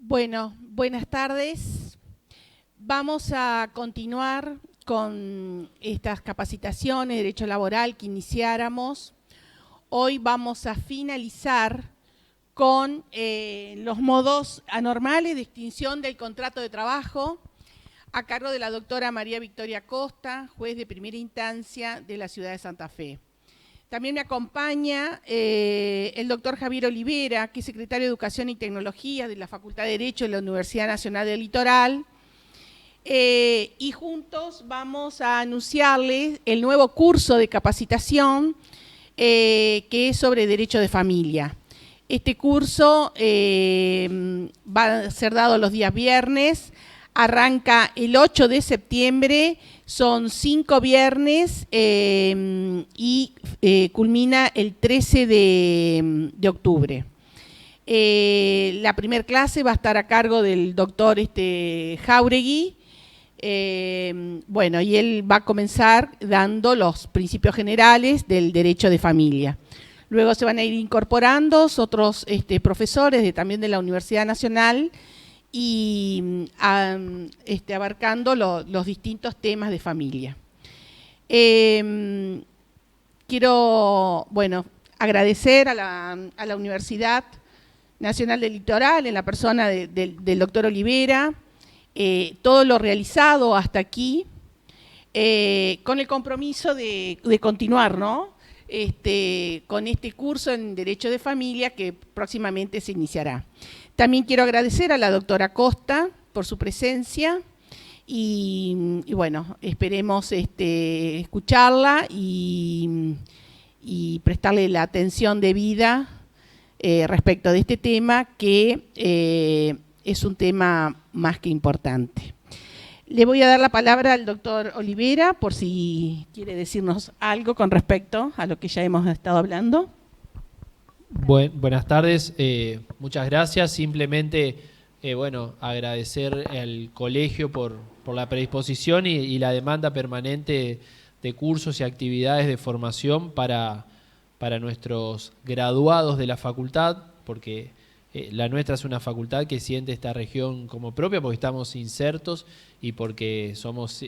Bueno, buenas tardes. Vamos a continuar con estas capacitaciones de derecho laboral que iniciáramos. Hoy vamos a finalizar con los modos anormales de extinción del contrato de trabajo a cargo de la doctora María Victoria Costa, juez de primera instancia de la ciudad de Santa Fe. También me acompaña el doctor Javier Olivera, que es secretario de Educación y Tecnología de la Facultad de Derecho de la Universidad Nacional del Litoral. Y juntos vamos a anunciarles el nuevo curso de capacitación que es sobre Derecho de Familia. Este curso va a ser dado los días viernes, arranca el 8 de septiembre, son 5 viernes y culmina el 13 de octubre. La primera clase va a estar a cargo del doctor Jauregui. Bueno, y él va a comenzar dando los principios generales del derecho de familia. Luego se van a ir incorporando otros profesores también de la Universidad Nacional y abarcando los distintos temas de familia. Quiero, bueno, agradecer a la Universidad Nacional del Litoral, en la persona del doctor Olivera, todo lo realizado hasta aquí, con el compromiso de continuar, ¿no? Con este curso en Derecho de Familia que próximamente se iniciará. También quiero agradecer a la doctora Costa por su presencia y bueno, esperemos escucharla y prestarle la atención debida respecto de este tema que es un tema más que importante. Le voy a dar la palabra al doctor Olivera por si quiere decirnos algo con respecto a lo que ya hemos estado hablando. Buenas tardes, muchas gracias. Simplemente, bueno, agradecer al colegio por la predisposición y la demanda permanente de cursos y actividades de formación para nuestros graduados de la facultad, porque la nuestra es una facultad que siente esta región como propia, porque estamos insertos y porque somos,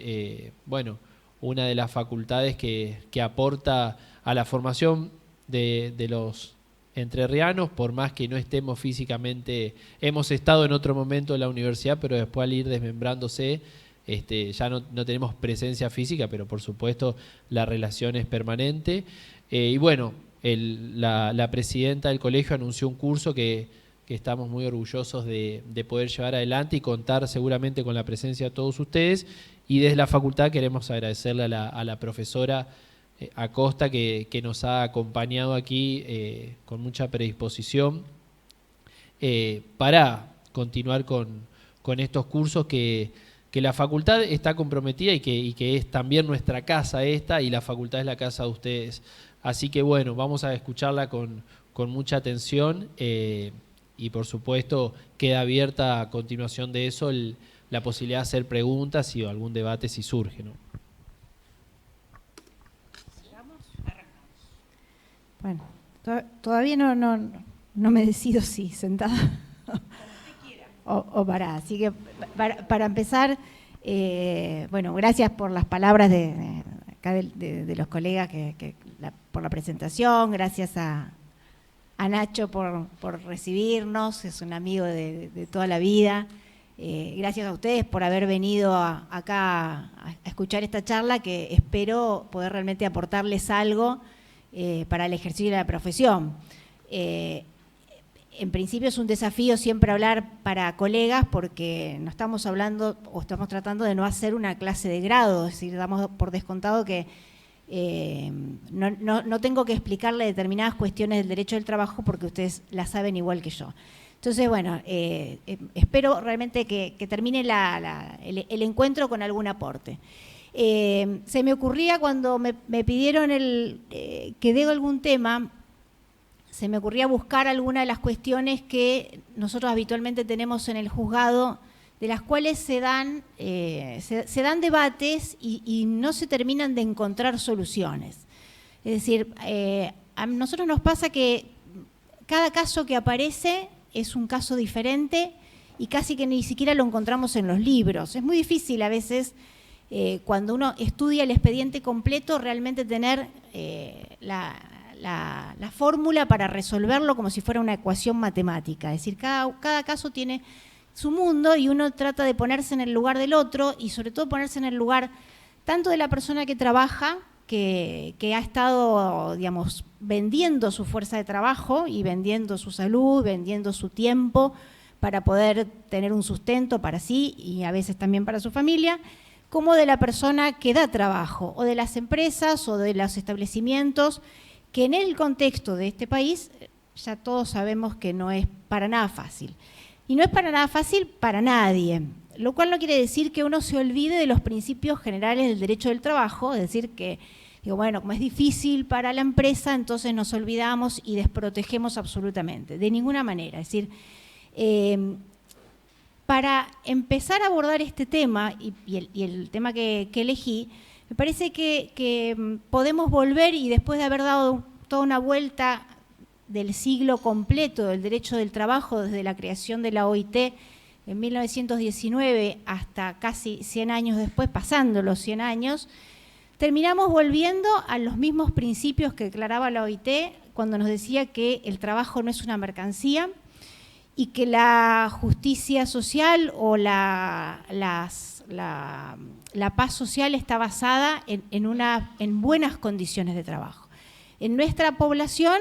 bueno, una de las facultades que aporta a la formación de los entrerrianos, por más que no estemos físicamente, hemos estado en otro momento en la universidad, pero después al ir desmembrándose, ya no tenemos presencia física, pero por supuesto la relación es permanente. Y bueno, la presidenta del colegio anunció un curso que estamos muy orgullosos de poder llevar adelante y contar seguramente con la presencia de todos ustedes. Y desde la facultad queremos agradecerle a la profesora Acosta que nos ha acompañado aquí con mucha predisposición para continuar con estos cursos que la facultad está comprometida y que es también nuestra casa esta, y la facultad es la casa de ustedes. Así que bueno, vamos a escucharla con mucha atención y por supuesto queda abierta a continuación de eso la posibilidad de hacer preguntas y algún debate si surge, ¿no? Bueno, todavía no me decido si sentada o parada. Así que para empezar, bueno, gracias por las palabras de los colegas por la presentación, gracias a Nacho por recibirnos, es un amigo de toda la vida. Gracias a ustedes por haber venido acá a escuchar esta charla, que espero poder realmente aportarles algo para el ejercicio de la profesión. En principio es un desafío siempre hablar para colegas, porque no estamos hablando o estamos tratando de no hacer una clase de grado, es decir, damos por descontado que no tengo que explicarle determinadas cuestiones del derecho del trabajo porque ustedes las saben igual que yo. Entonces, bueno, espero realmente que termine el encuentro con algún aporte. Se me ocurría cuando me pidieron que dé algún tema, se me ocurría buscar alguna de las cuestiones que nosotros habitualmente tenemos en el juzgado, de las cuales se dan debates y no se terminan de encontrar soluciones. Es decir, a nosotros nos pasa que cada caso que aparece es un caso diferente y casi que ni siquiera lo encontramos en los libros. Es muy difícil a veces, cuando uno estudia el expediente completo, realmente tener la fórmula para resolverlo como si fuera una ecuación matemática. Es decir, cada caso tiene su mundo y uno trata de ponerse en el lugar del otro y sobre todo ponerse en el lugar tanto de la persona que trabaja, que ha estado, digamos, vendiendo su fuerza de trabajo y vendiendo su salud, vendiendo su tiempo para poder tener un sustento para sí y a veces también para su familia, como de la persona que da trabajo, o de las empresas o de los establecimientos, que en el contexto de este país ya todos sabemos que no es para nada fácil. Y no es para nada fácil para nadie, lo cual no quiere decir que uno se olvide de los principios generales del derecho del trabajo, es decir, que, digo, bueno, como es difícil para la empresa, entonces nos olvidamos y desprotegemos absolutamente, de ninguna manera. Es decir, para empezar a abordar este tema y el tema que elegí, me parece que podemos volver y después de haber dado toda una vuelta del siglo completo del derecho del trabajo, desde la creación de la OIT en 1919 hasta casi 100 años después, pasando los 100 años, terminamos volviendo a los mismos principios que declaraba la OIT cuando nos decía que el trabajo no es una mercancía y que la justicia social o la paz social está basada en buenas condiciones de trabajo. En nuestra población,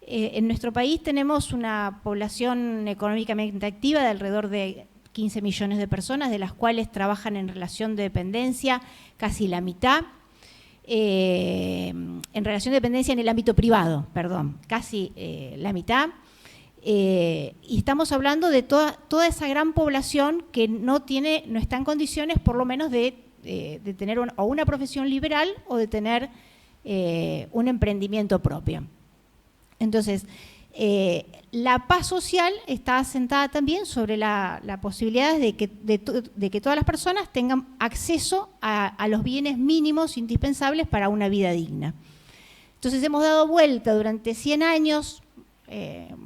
en nuestro país tenemos una población económicamente activa de alrededor de 15 millones de personas, de las cuales trabajan en relación de dependencia casi la mitad, en relación de dependencia en el ámbito privado, perdón, casi la mitad. Y estamos hablando de toda esa gran población que no está en condiciones por lo menos de tener o una profesión liberal o de tener un emprendimiento propio. Entonces, la paz social está asentada también sobre la posibilidad de que todas las personas tengan acceso a los bienes mínimos indispensables para una vida digna. Entonces hemos dado vuelta durante 100 años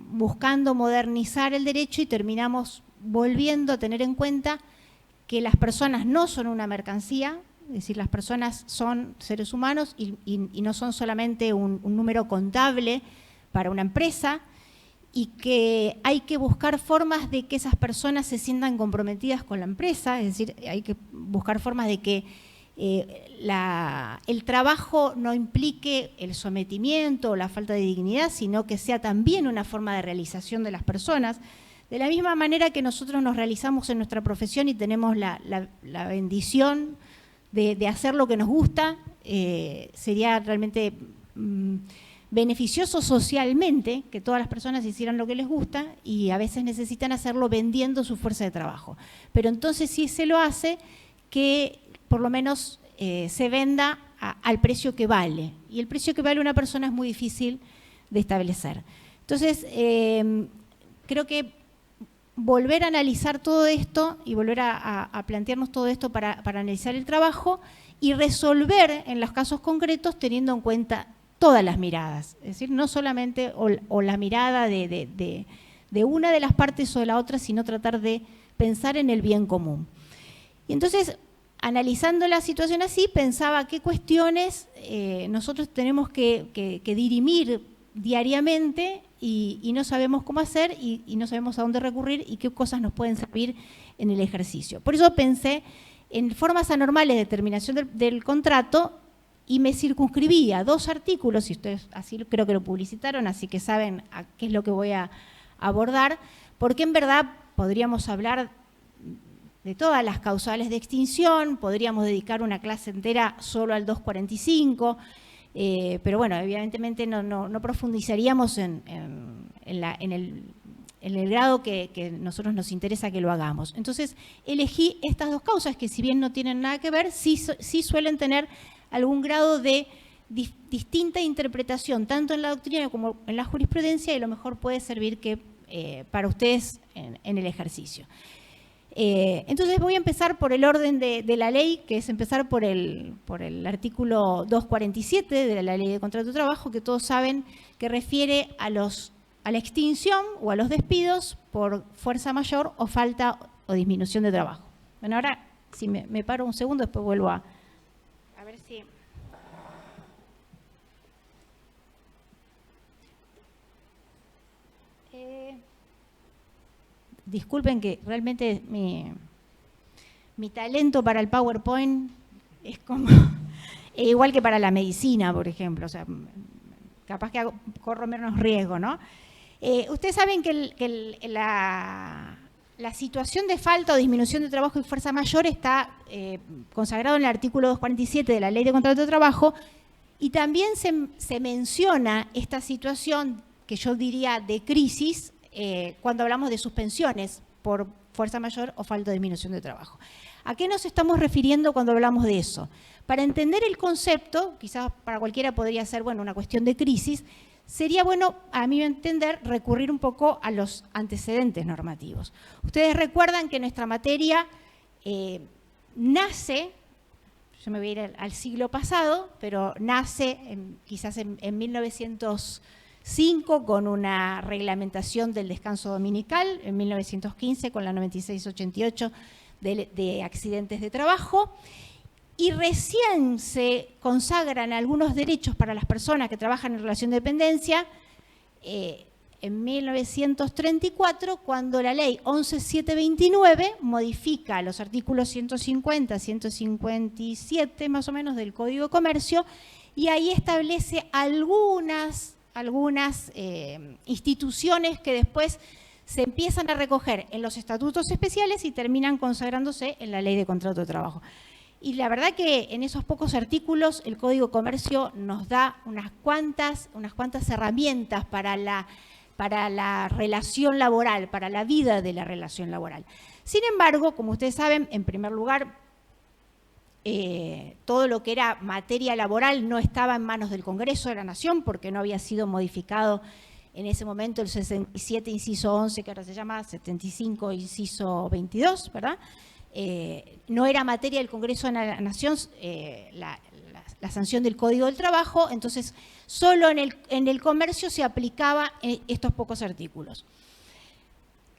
buscando modernizar el derecho y terminamos volviendo a tener en cuenta que las personas no son una mercancía, es decir, las personas son seres humanos y no son solamente un número contable para una empresa, y que hay que buscar formas de que esas personas se sientan comprometidas con la empresa, es decir, hay que buscar formas de que el trabajo no implique el sometimiento o la falta de dignidad, sino que sea también una forma de realización de las personas. De la misma manera que nosotros nos realizamos en nuestra profesión y tenemos la bendición de hacer lo que nos gusta, sería realmente beneficioso socialmente que todas las personas hicieran lo que les gusta, y a veces necesitan hacerlo vendiendo su fuerza de trabajo. Pero entonces, si se lo hace, que por lo menos se venda al precio que vale. Y el precio que vale una persona es muy difícil de establecer. Entonces, creo que volver a analizar todo esto y volver a plantearnos todo esto para analizar el trabajo y resolver en los casos concretos teniendo en cuenta todas las miradas, es decir, no solamente o la mirada de una de las partes o de la otra, sino tratar de pensar en el bien común. Y entonces, analizando la situación así, pensaba qué cuestiones nosotros tenemos que dirimir diariamente y no sabemos cómo hacer y no sabemos a dónde recurrir y qué cosas nos pueden servir en el ejercicio. Por eso pensé en formas anormales de terminación del contrato y me circunscribí a 2 artículos, y ustedes así creo que lo publicitaron, así que saben a qué es lo que voy a abordar, porque en verdad podríamos hablar de todas las causales de extinción, podríamos dedicar una clase entera solo al 245, pero bueno, evidentemente no profundizaríamos en el grado que nosotros nos interesa que lo hagamos. Entonces, elegí estas 2 causas que, si bien no tienen nada que ver, sí suelen tener algún grado de distinta interpretación, tanto en la doctrina como en la jurisprudencia, y a lo mejor puede servir para ustedes en el ejercicio. Entonces voy a empezar por el orden de la ley, que es empezar por el artículo 247 de la Ley de Contrato de Trabajo, que todos saben que refiere a los a la extinción o a los despidos por fuerza mayor o falta o disminución de trabajo. Bueno, ahora si me paro un segundo, después vuelvo a ver si... Disculpen que realmente mi talento para el PowerPoint es como igual que para la medicina, por ejemplo. O sea, capaz que corro menos riesgo, ¿no? Ustedes saben que la situación de falta o disminución de trabajo y fuerza mayor está consagrado en el artículo 247 de la Ley de Contrato de Trabajo, y también se menciona esta situación que yo diría de crisis cuando hablamos de suspensiones por fuerza mayor o falta o disminución de trabajo. ¿A qué nos estamos refiriendo cuando hablamos de eso? Para entender el concepto, quizás para cualquiera podría ser, bueno, una cuestión de crisis, sería bueno, a mi entender, recurrir un poco a los antecedentes normativos. Ustedes recuerdan que nuestra materia nace, yo me voy a ir al siglo pasado, pero nace quizás en 1905 con una reglamentación del descanso dominical, en 1915 con la 9688 de accidentes de trabajo, y recién se consagran algunos derechos para las personas que trabajan en relación de dependencia en 1934, cuando la ley 11729 modifica los artículos 150, 157 más o menos del Código de Comercio, y ahí establece algunas instituciones que después se empiezan a recoger en los estatutos especiales y terminan consagrándose en la Ley de Contrato de Trabajo. Y la verdad que en esos pocos artículos el Código de Comercio nos da unas cuantas herramientas para la relación laboral, para la vida de la relación laboral. Sin embargo, como ustedes saben, en primer lugar, todo lo que era materia laboral no estaba en manos del Congreso de la Nación, porque no había sido modificado en ese momento el 67, inciso 11, que ahora se llama 75, inciso 22, ¿verdad? No era materia del Congreso de la Nación la sanción del Código del Trabajo, entonces solo en el comercio se aplicaba estos pocos artículos.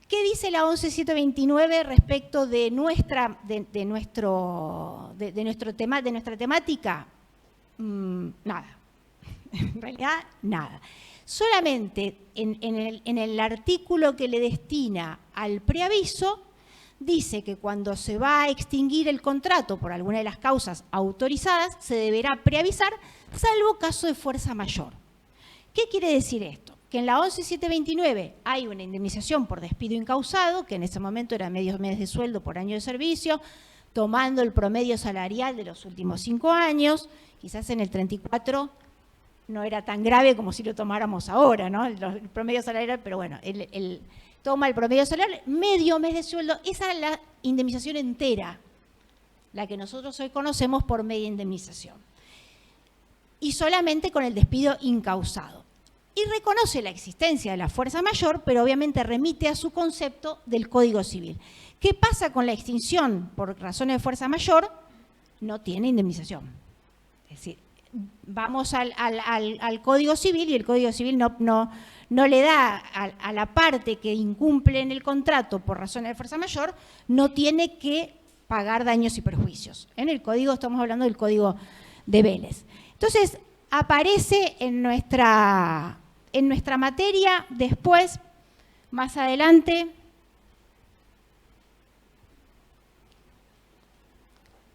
¿Qué dice la 11729 respecto de nuestra temática? Nada. En realidad, nada. Solamente en el artículo que le destina al preaviso, dice que cuando se va a extinguir el contrato por alguna de las causas autorizadas, se deberá preavisar, salvo caso de fuerza mayor. ¿Qué quiere decir esto? Que en la 11729 hay una indemnización por despido incausado, que en ese momento era medio mes de sueldo por año de servicio, tomando el promedio salarial de los últimos 5 años, quizás en el 34 no era tan grave como si lo tomáramos ahora, ¿no? El promedio salarial, pero bueno, toma el promedio salarial, medio mes de sueldo, esa es la indemnización entera, la que nosotros hoy conocemos por media indemnización. Y solamente con el despido incausado. Y reconoce la existencia de la fuerza mayor, pero obviamente remite a su concepto del Código Civil. ¿Qué pasa con la extinción por razones de fuerza mayor? No tiene indemnización. Es decir, vamos al Código Civil y el Código Civil no le da a la parte que incumple en el contrato por razones de fuerza mayor, no tiene que pagar daños y perjuicios. En el Código estamos hablando del Código de Vélez. Entonces, aparece en nuestra materia después, más adelante,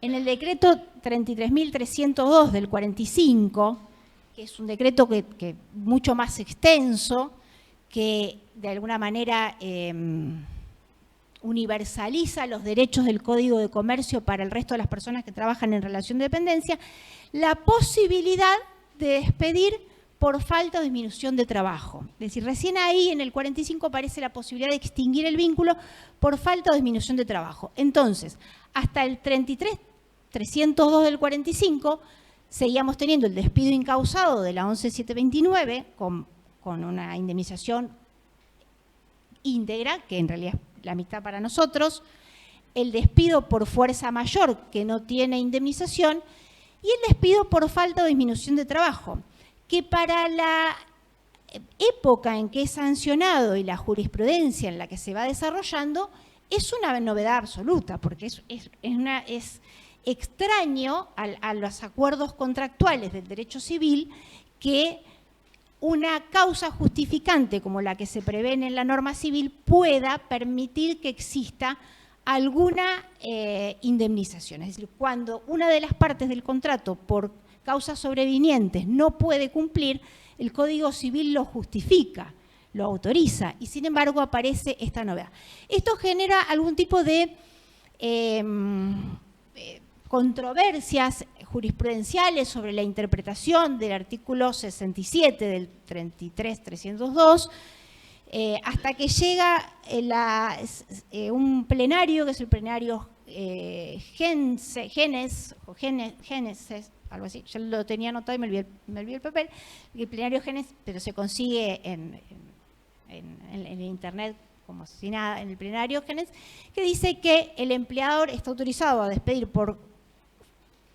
en el decreto 33.302 del 45, que es un decreto que mucho más extenso, que de alguna manera universaliza los derechos del Código de Comercio para el resto de las personas que trabajan en relación de dependencia, la posibilidad de despedir por falta o disminución de trabajo. Es decir, recién ahí en el 45 aparece la posibilidad de extinguir el vínculo por falta o disminución de trabajo. Entonces, hasta el 33.302 del 45, seguíamos teniendo el despido incausado de la 11729 con una indemnización íntegra, que en realidad es la mitad para nosotros, el despido por fuerza mayor, que no tiene indemnización, y el despido por falta o disminución de trabajo, que para época en que es sancionado y la jurisprudencia en la que se va desarrollando es una novedad absoluta, porque es extraño a los acuerdos contractuales del derecho civil que una causa justificante como la que se prevé en la norma civil pueda permitir que exista alguna indemnización. Es decir, cuando una de las partes del contrato por causas sobrevinientes no puede cumplir, el Código Civil lo justifica, lo autoriza, y sin embargo aparece esta novedad. Esto genera algún tipo de controversias jurisprudenciales sobre la interpretación del artículo 67 del 33.302, hasta que llega un plenario, que es el plenario Génesis, algo así, yo lo tenía anotado y me olvidé el papel, el plenario Génesis, pero se consigue en internet como si nada, en el plenario Génesis, que dice que el empleador está autorizado a despedir por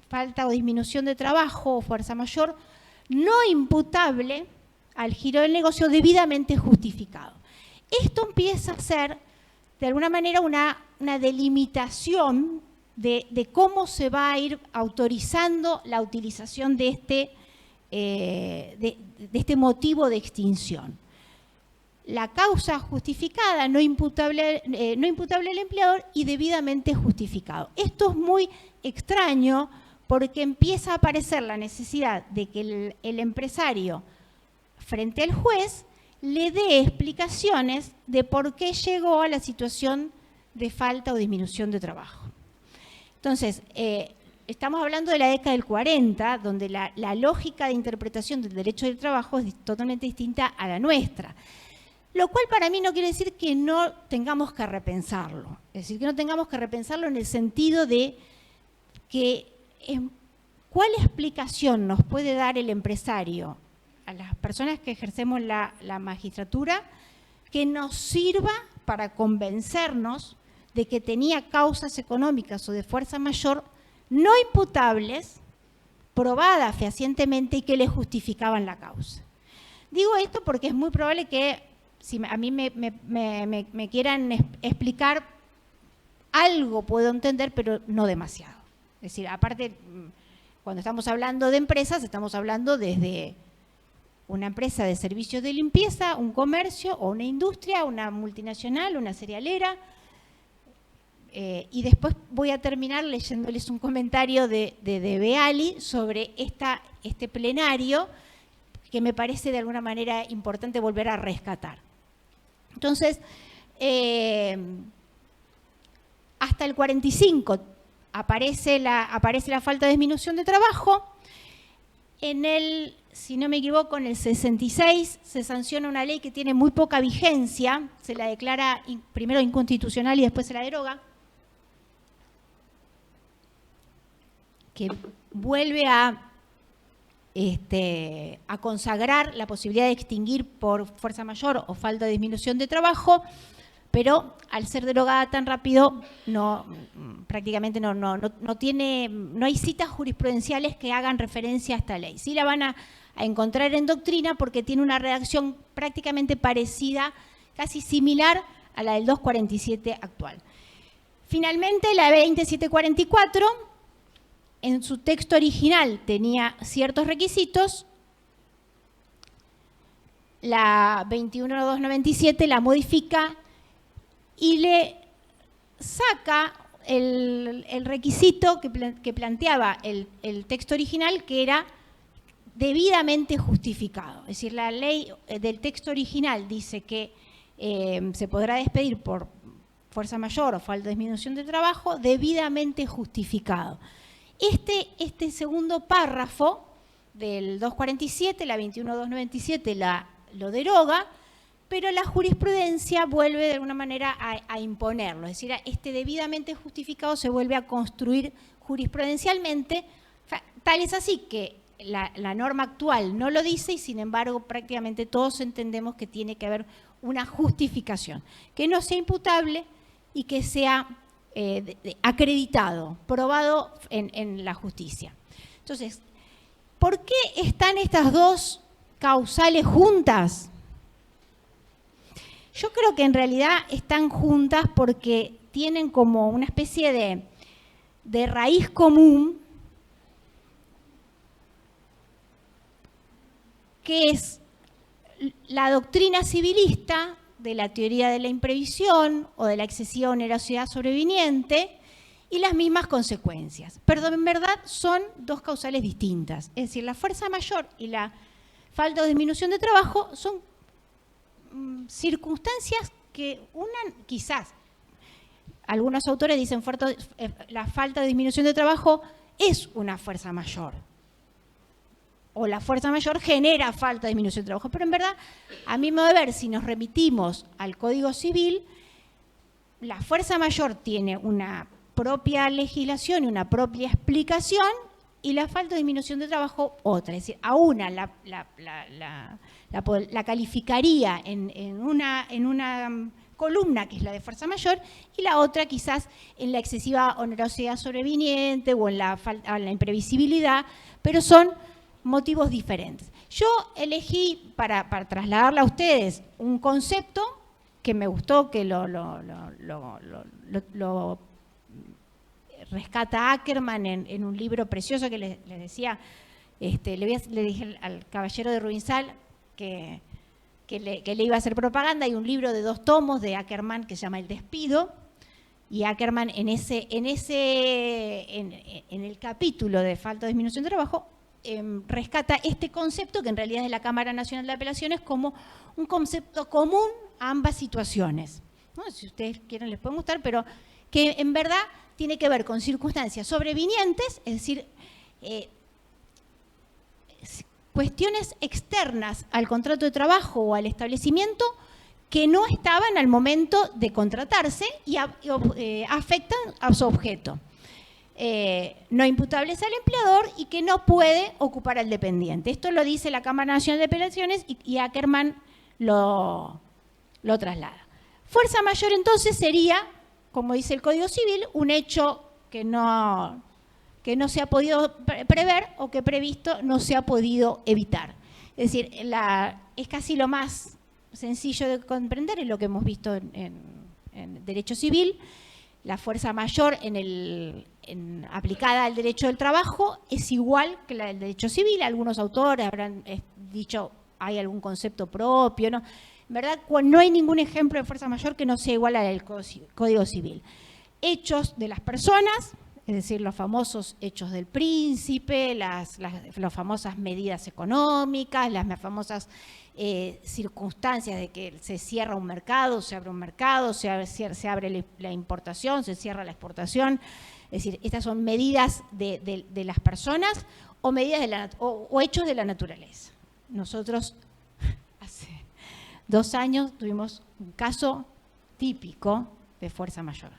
falta o disminución de trabajo o fuerza mayor no imputable al giro del negocio debidamente justificado. Esto empieza a ser, de alguna manera, una delimitación de cómo se va a ir autorizando la utilización de este motivo de extinción. La causa justificada, no imputable al empleador y debidamente justificado. Esto es muy extraño porque empieza a aparecer la necesidad de que el empresario, frente al juez, le dé explicaciones de por qué llegó a la situación de falta o disminución de trabajo. Entonces, estamos hablando de la década del 40, donde la lógica de interpretación del derecho del trabajo es totalmente distinta a la nuestra. Lo cual para mí no quiere decir que no tengamos que repensarlo. Es decir, que no tengamos que repensarlo en el sentido de que ¿cuál explicación nos puede dar el empresario a las personas que ejercemos la magistratura que nos sirva para convencernos de que tenía causas económicas o de fuerza mayor no imputables, probadas fehacientemente y que le justificaban la causa? Digo esto porque es muy probable que si a mí me quieran explicar algo, puedo entender, pero no demasiado. Es decir, aparte, cuando estamos hablando de empresas, estamos hablando desde una empresa de servicios de limpieza, un comercio o una industria, una multinacional, una cerealera. Y después voy a terminar leyéndoles un comentario de Beali sobre este plenario que me parece de alguna manera importante volver a rescatar. Entonces, hasta el 45 aparece la falta de disminución de trabajo. Si no me equivoco, en el 66 se sanciona una ley que tiene muy poca vigencia, se la declara primero inconstitucional y después se la deroga, que vuelve a consagrar la posibilidad de extinguir por fuerza mayor o falta de disminución de trabajo, pero al ser derogada tan rápido, prácticamente no hay citas jurisprudenciales que hagan referencia a esta ley. Sí la van a encontrar en doctrina porque tiene una redacción prácticamente parecida, casi similar a la del 247 actual. Finalmente, la 20744, en su texto original tenía ciertos requisitos, la 21297 la modifica y le saca el requisito que planteaba el texto original, que era debidamente justificado. Es decir, la ley del texto original dice que se podrá despedir por fuerza mayor o falta de disminución de trabajo debidamente justificado. Este segundo párrafo del 247, la 21297, lo deroga, pero la jurisprudencia vuelve de alguna manera a imponerlo. Es decir, este debidamente justificado se vuelve a construir jurisprudencialmente, tal es así que la norma actual no lo dice y sin embargo prácticamente todos entendemos que tiene que haber una justificación, que no sea imputable y que sea acreditado, probado en la justicia. Entonces, ¿por qué están estas dos causales juntas? Yo creo que en realidad están juntas porque tienen como una especie de raíz común, que es la doctrina civilista de la teoría de la imprevisión o de la excesiva onerosidad sobreviniente y las mismas consecuencias. Pero en verdad son dos causales distintas. Es decir, la fuerza mayor y la falta o disminución de trabajo son circunstancias que quizás, algunos autores dicen la falta de disminución de trabajo es una fuerza mayor. O la fuerza mayor genera falta de disminución de trabajo. Pero en verdad, a mi modo de ver, si nos remitimos al Código Civil, la fuerza mayor tiene una propia legislación y una propia explicación, y la falta de disminución de trabajo otra. Es decir, a una la calificaría en una columna, que es la de fuerza mayor, y la otra quizás en la excesiva onerosidad sobreviniente o en la imprevisibilidad, pero son motivos diferentes. Yo elegí para trasladarle a ustedes un concepto que me gustó, que lo rescata Ackerman en un libro precioso que les decía, le dije al caballero de Rubinsal que le iba a hacer propaganda. Hay un libro de 2 tomos de Ackerman que se llama El despido, y Ackerman en el capítulo de falta o disminución de trabajo rescata este concepto, que en realidad es de la Cámara Nacional de Apelaciones, como un concepto común a ambas situaciones. ¿No? Si ustedes quieren les puede gustar, pero que en verdad tiene que ver con circunstancias sobrevinientes, es decir, cuestiones externas al contrato de trabajo o al establecimiento que no estaban al momento de contratarse y afectan a su objeto. No imputables al empleador y que no puede ocupar al dependiente. Esto lo dice la Cámara Nacional de Apelaciones y Ackerman lo traslada. Fuerza mayor entonces sería, como dice el Código Civil, un hecho que no se ha podido prever o que previsto no se ha podido evitar. Es decir, es casi lo más sencillo de comprender, es lo que hemos visto en derecho civil. La fuerza mayor aplicada al derecho del trabajo es igual que la del derecho civil. Algunos autores habrán dicho, hay algún concepto propio, ¿no? En verdad, no hay ningún ejemplo de fuerza mayor que no sea igual al del Código Civil. Hechos de las personas, es decir, los famosos hechos del príncipe, las famosas medidas económicas, las famosas circunstancias de que se cierra un mercado, se abre un mercado, se abre la importación, se cierra la exportación. Es decir, estas son medidas de las personas o medidas o hechos de la naturaleza. Nosotros hace 2 años tuvimos un caso típico de fuerza mayor,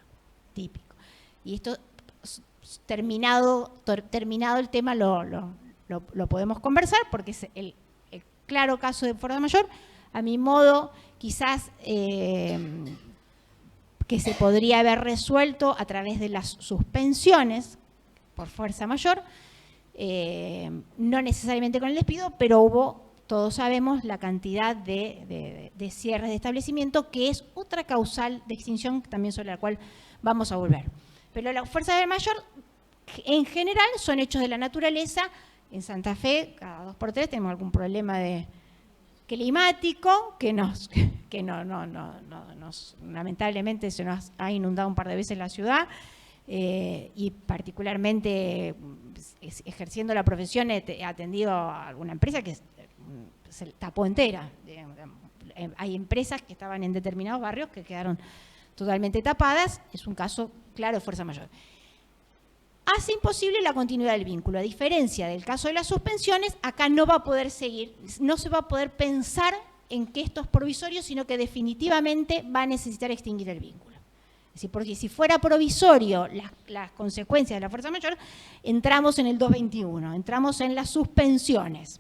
típico. Y esto, terminado el tema, lo podemos conversar, porque es el claro caso de fuerza mayor, a mi modo, quizás que se podría haber resuelto a través de las suspensiones por fuerza mayor, no necesariamente con el despido, pero hubo, todos sabemos, la cantidad de cierres de establecimiento, que es otra causal de extinción también sobre la cual vamos a volver. Pero la fuerza mayor, en general, son hechos de la naturaleza. En Santa Fe, cada 2 por 3 tenemos algún problema climático que lamentablemente se nos ha inundado un par de veces la ciudad, y particularmente ejerciendo la profesión he atendido a alguna empresa que se tapó entera. Hay empresas que estaban en determinados barrios que quedaron totalmente tapadas. Es un caso claro de fuerza mayor. Hace imposible la continuidad del vínculo. A diferencia del caso de las suspensiones, acá no va a poder seguir, no se va a poder pensar en que esto es provisorio, sino que definitivamente va a necesitar extinguir el vínculo. Es decir, porque si fuera provisorio las consecuencias de la fuerza mayor, entramos en el 221, entramos en las suspensiones,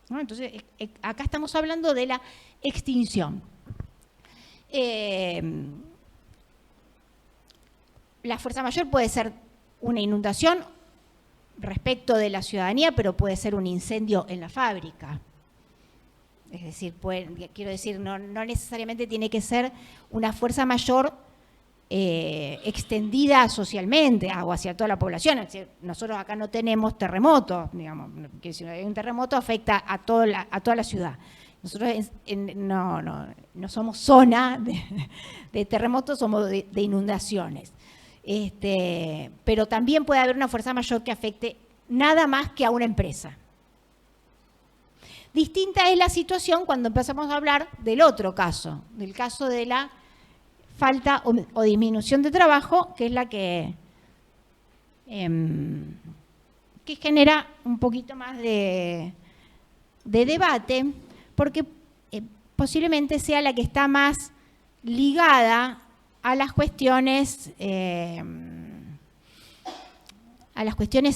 ¿no? Entonces, acá estamos hablando de la extinción. La fuerza mayor puede ser una inundación respecto de la ciudadanía, pero puede ser un incendio en la fábrica. Es decir, quiero decir, no necesariamente tiene que ser una fuerza mayor extendida socialmente o hacia toda la población. Es decir, nosotros acá no tenemos terremotos, digamos, que si hay un terremoto afecta a toda la ciudad. Nosotros no somos zona de terremotos, somos de inundaciones. Pero también puede haber una fuerza mayor que afecte nada más que a una empresa. Distinta es la situación cuando empezamos a hablar del otro caso, del caso de la falta o disminución de trabajo, que es la que genera un poquito más de debate, porque posiblemente sea la que está más ligada a las cuestiones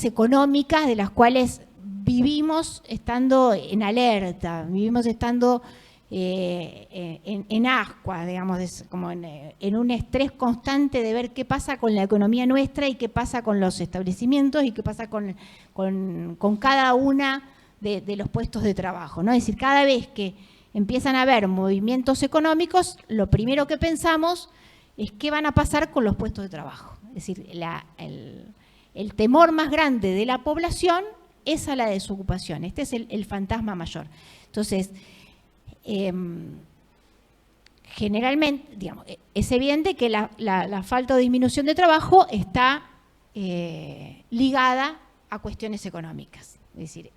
económicas, de las cuales vivimos estando en alerta, vivimos estando en ascuas, digamos, como en un estrés constante de ver qué pasa con la economía nuestra y qué pasa con los establecimientos y qué pasa con cada una de los puestos de trabajo, ¿no? Es decir, cada vez que empiezan a haber movimientos económicos, lo primero que pensamos es qué van a pasar con los puestos de trabajo. Es decir, el temor más grande de la población es a la desocupación. Este es el fantasma mayor. Entonces, generalmente, digamos, es evidente que la falta o disminución de trabajo está ligada a cuestiones económicas. Es decir,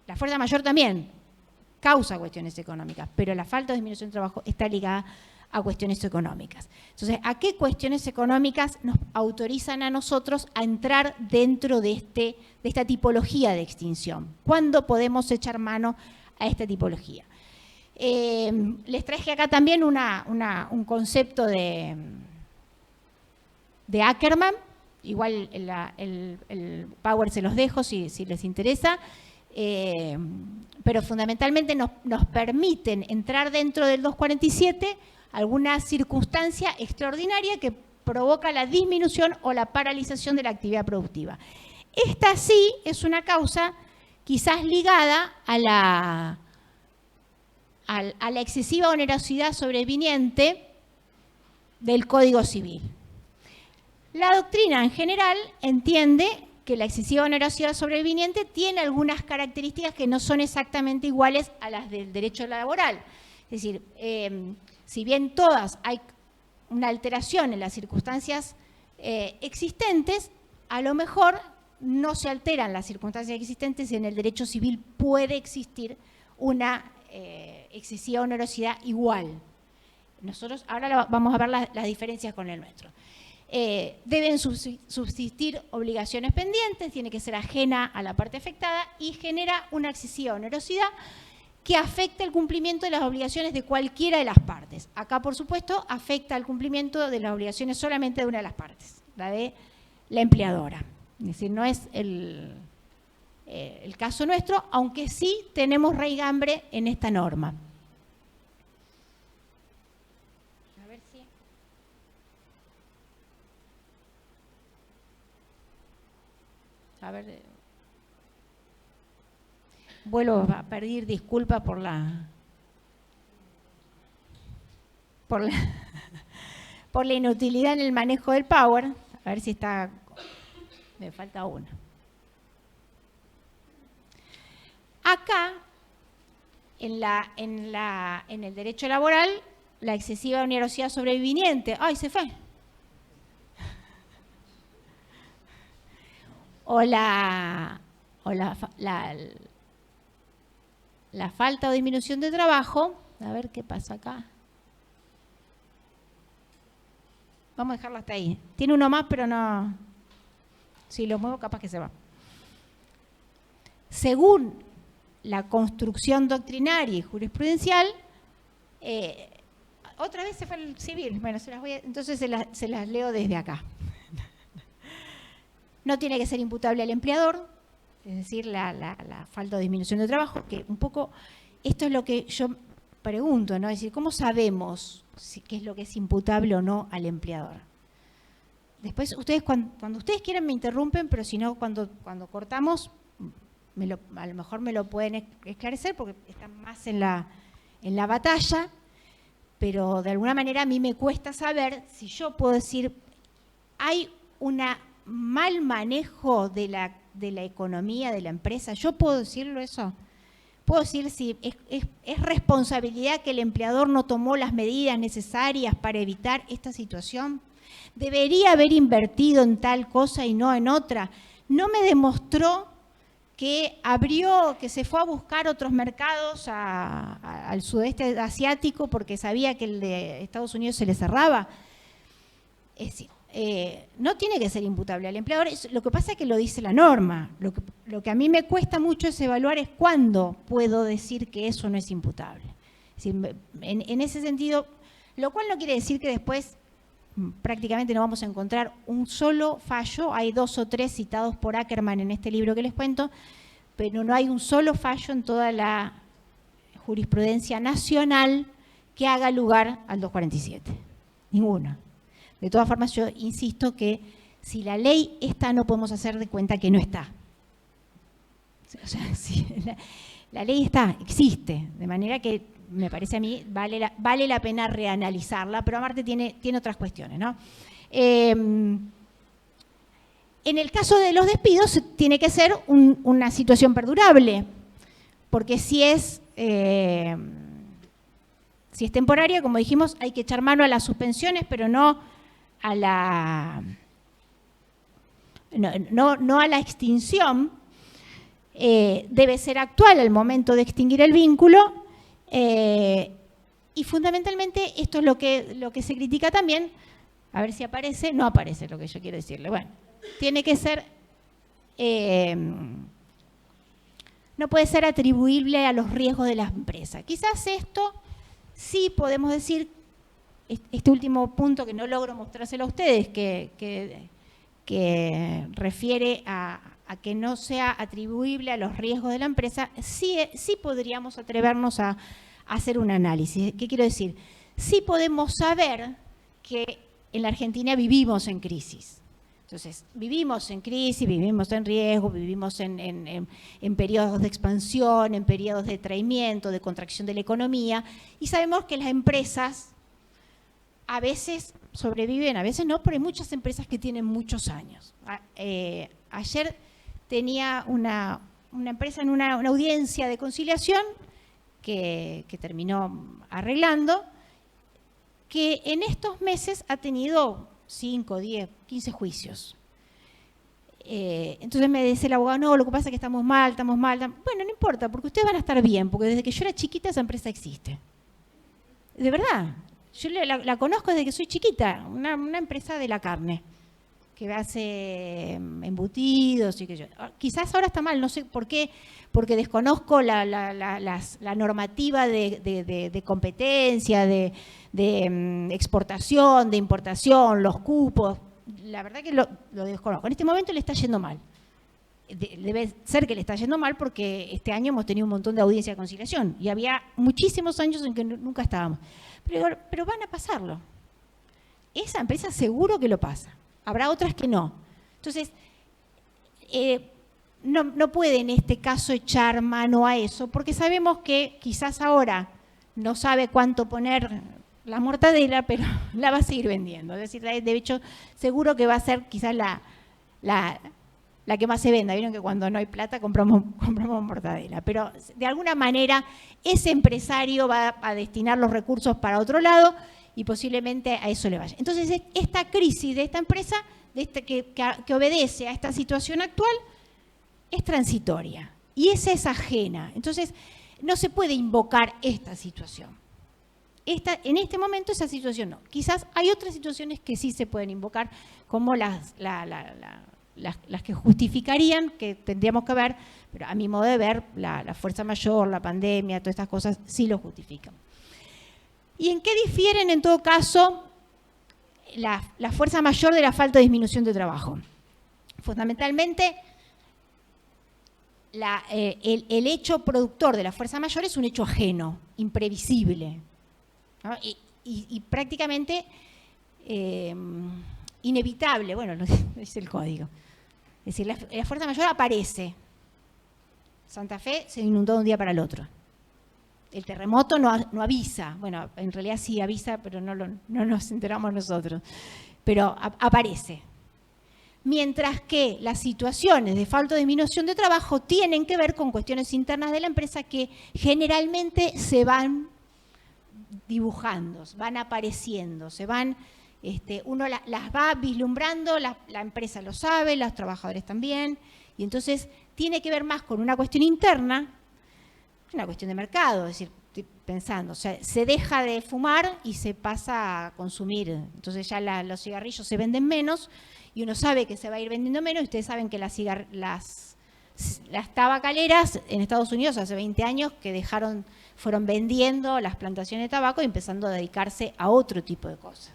la fuerza mayor también causa cuestiones económicas, pero la falta o disminución de trabajo está ligada a cuestiones económicas. Entonces, ¿a qué cuestiones económicas nos autorizan a nosotros a entrar dentro de esta tipología de extinción? ¿Cuándo podemos echar mano a esta tipología? Les traje acá también un concepto de Ackerman, igual el Power se los dejo si les interesa, pero fundamentalmente nos permiten entrar dentro del 247 alguna circunstancia extraordinaria que provoca la disminución o la paralización de la actividad productiva. Esta sí es una causa quizás ligada a la excesiva onerosidad sobreviniente del Código Civil. La doctrina en general entiende que la excesiva onerosidad sobreviniente tiene algunas características que no son exactamente iguales a las del derecho laboral. Es decir, si bien todas hay una alteración en las circunstancias existentes, a lo mejor no se alteran las circunstancias existentes y en el derecho civil puede existir una excesiva onerosidad igual. Nosotros ahora vamos a ver las diferencias con el nuestro. Deben subsistir obligaciones pendientes, tiene que ser ajena a la parte afectada y genera una excesiva onerosidad que afecta el cumplimiento de las obligaciones de cualquiera de las partes. Acá, por supuesto, afecta el cumplimiento de las obligaciones solamente de una de las partes, la de la empleadora. Es decir, no es el caso nuestro, aunque sí tenemos raigambre en esta norma. A ver si... A ver... Vuelvo a pedir disculpas por la inutilidad en el manejo del Power. A ver si está... Me falta una. Acá, en el derecho laboral, la excesiva onerosidad sobreviniente... ¡Ay, se fue! O la falta o disminución de trabajo. A ver qué pasa acá. Vamos a dejarlo hasta ahí. Tiene uno más, pero no... Si lo muevo, capaz que se va. Según la construcción doctrinaria y jurisprudencial, otra vez se fue el civil. Bueno, entonces se las leo desde acá. No tiene que ser imputable al empleador, es decir, la falta o disminución de trabajo, que un poco, esto es lo que yo pregunto, ¿no? Es decir, ¿cómo sabemos qué es lo que es imputable o no al empleador? Después, ustedes cuando ustedes quieran me interrumpen, pero si no, cuando cortamos, a lo mejor me lo pueden esclarecer porque están más en la batalla, pero de alguna manera a mí me cuesta saber si yo puedo decir, hay un mal manejo de la economía, de la empresa. ¿Yo puedo decirlo eso? ¿Puedo decir si es responsabilidad que el empleador no tomó las medidas necesarias para evitar esta situación? ¿Debería haber invertido en tal cosa y no en otra? ¿No me demostró que se fue a buscar otros mercados al sudeste asiático porque sabía que el de Estados Unidos se le cerraba? Es decir, no tiene que ser imputable al empleador, lo que pasa es que lo dice la norma. Lo que a mí me cuesta mucho es evaluar es cuándo puedo decir que eso no es imputable. Es decir, en ese sentido, lo cual no quiere decir que después prácticamente no vamos a encontrar un solo fallo. Hay 2 o 3 citados por Ackerman en este libro que les cuento, pero no hay un solo fallo en toda la jurisprudencia nacional que haga lugar al 247. Ninguno. De todas formas, yo insisto que si la ley está, no podemos hacer de cuenta que no está. O sea, si la ley está, existe, de manera que me parece a mí vale la pena reanalizarla, pero aparte tiene otras cuestiones, ¿no? En el caso de los despidos tiene que ser una situación perdurable, porque si es temporaria, como dijimos, hay que echar mano a las suspensiones, pero no a la extinción. Debe ser actual al momento de extinguir el vínculo. Y fundamentalmente esto es lo que se critica también, a ver si aparece, no aparece lo que yo quiero decirle. Bueno, tiene que ser, no puede ser atribuible a los riesgos de la empresa. Quizás esto sí podemos decir, este último punto que no logro mostrárselo a ustedes, que refiere a que no sea atribuible a los riesgos de la empresa, sí podríamos atrevernos a hacer un análisis. ¿Qué quiero decir? Sí podemos saber que en la Argentina vivimos en crisis. Entonces, vivimos en crisis, vivimos en riesgo, vivimos en periodos de expansión, en periodos de detraimiento, de contracción de la economía, y sabemos que las empresas a veces sobreviven, a veces no, pero hay muchas empresas que tienen muchos años. Ayer tenía una empresa en una audiencia de conciliación que terminó arreglando, que en estos meses ha tenido 5, 10, 15 juicios. Entonces me dice el abogado, no, lo que pasa es que estamos mal. Bueno, no importa, porque ustedes van a estar bien, porque desde que yo era chiquita esa empresa existe. De verdad, yo la conozco desde que soy chiquita, una empresa de la carne, que hace embutidos y que yo. Quizás ahora está mal, no sé por qué, porque desconozco la normativa de competencia, de exportación, de importación, los cupos. La verdad que lo desconozco. En este momento le está yendo mal. Debe ser que le está yendo mal porque este año hemos tenido un montón de audiencias de conciliación y había muchísimos años en que nunca estábamos. Pero van a pasarlo. Esa empresa seguro que lo pasa. Habrá otras que no. Entonces, no puede en este caso echar mano a eso, porque sabemos que quizás ahora no sabe cuánto poner la mortadela, pero la va a seguir vendiendo. Es decir, de hecho, seguro que va a ser quizás la que más se venda. Vieron que cuando no hay plata compramos mortadela. Pero de alguna manera ese empresario va a destinar los recursos para otro lado y posiblemente a eso le vaya. Entonces, esta crisis de esta empresa, que obedece a esta situación actual, es transitoria y esa es ajena. Entonces, no se puede invocar esta situación. En este momento esa situación no. Quizás hay otras situaciones que sí se pueden invocar, como las que justificarían, que tendríamos que ver, pero a mi modo de ver, la fuerza mayor, la pandemia, todas estas cosas sí lo justifican. ¿Y en qué difieren, en todo caso, la fuerza mayor de la falta de disminución de trabajo? Fundamentalmente, el hecho productor de la fuerza mayor es un hecho ajeno, imprevisible, ¿no? Y prácticamente inevitable, bueno, lo dice el código. Es decir, la fuerza mayor aparece Santa Fe se inundó de un día para el otro. El terremoto no avisa, bueno, en realidad sí avisa, pero no nos enteramos nosotros, pero aparece. Mientras que las situaciones de falta o disminución de trabajo tienen que ver con cuestiones internas de la empresa que generalmente se van dibujando, van apareciendo, uno las va vislumbrando, la empresa lo sabe, los trabajadores también, y entonces tiene que ver más con una cuestión interna, una cuestión de mercado, es decir, estoy pensando, o sea, se deja de fumar y se pasa a consumir, entonces ya los cigarrillos se venden menos y uno sabe que se va a ir vendiendo menos, y ustedes saben que las tabacaleras en Estados Unidos hace 20 años que fueron vendiendo las plantaciones de tabaco y empezando a dedicarse a otro tipo de cosas,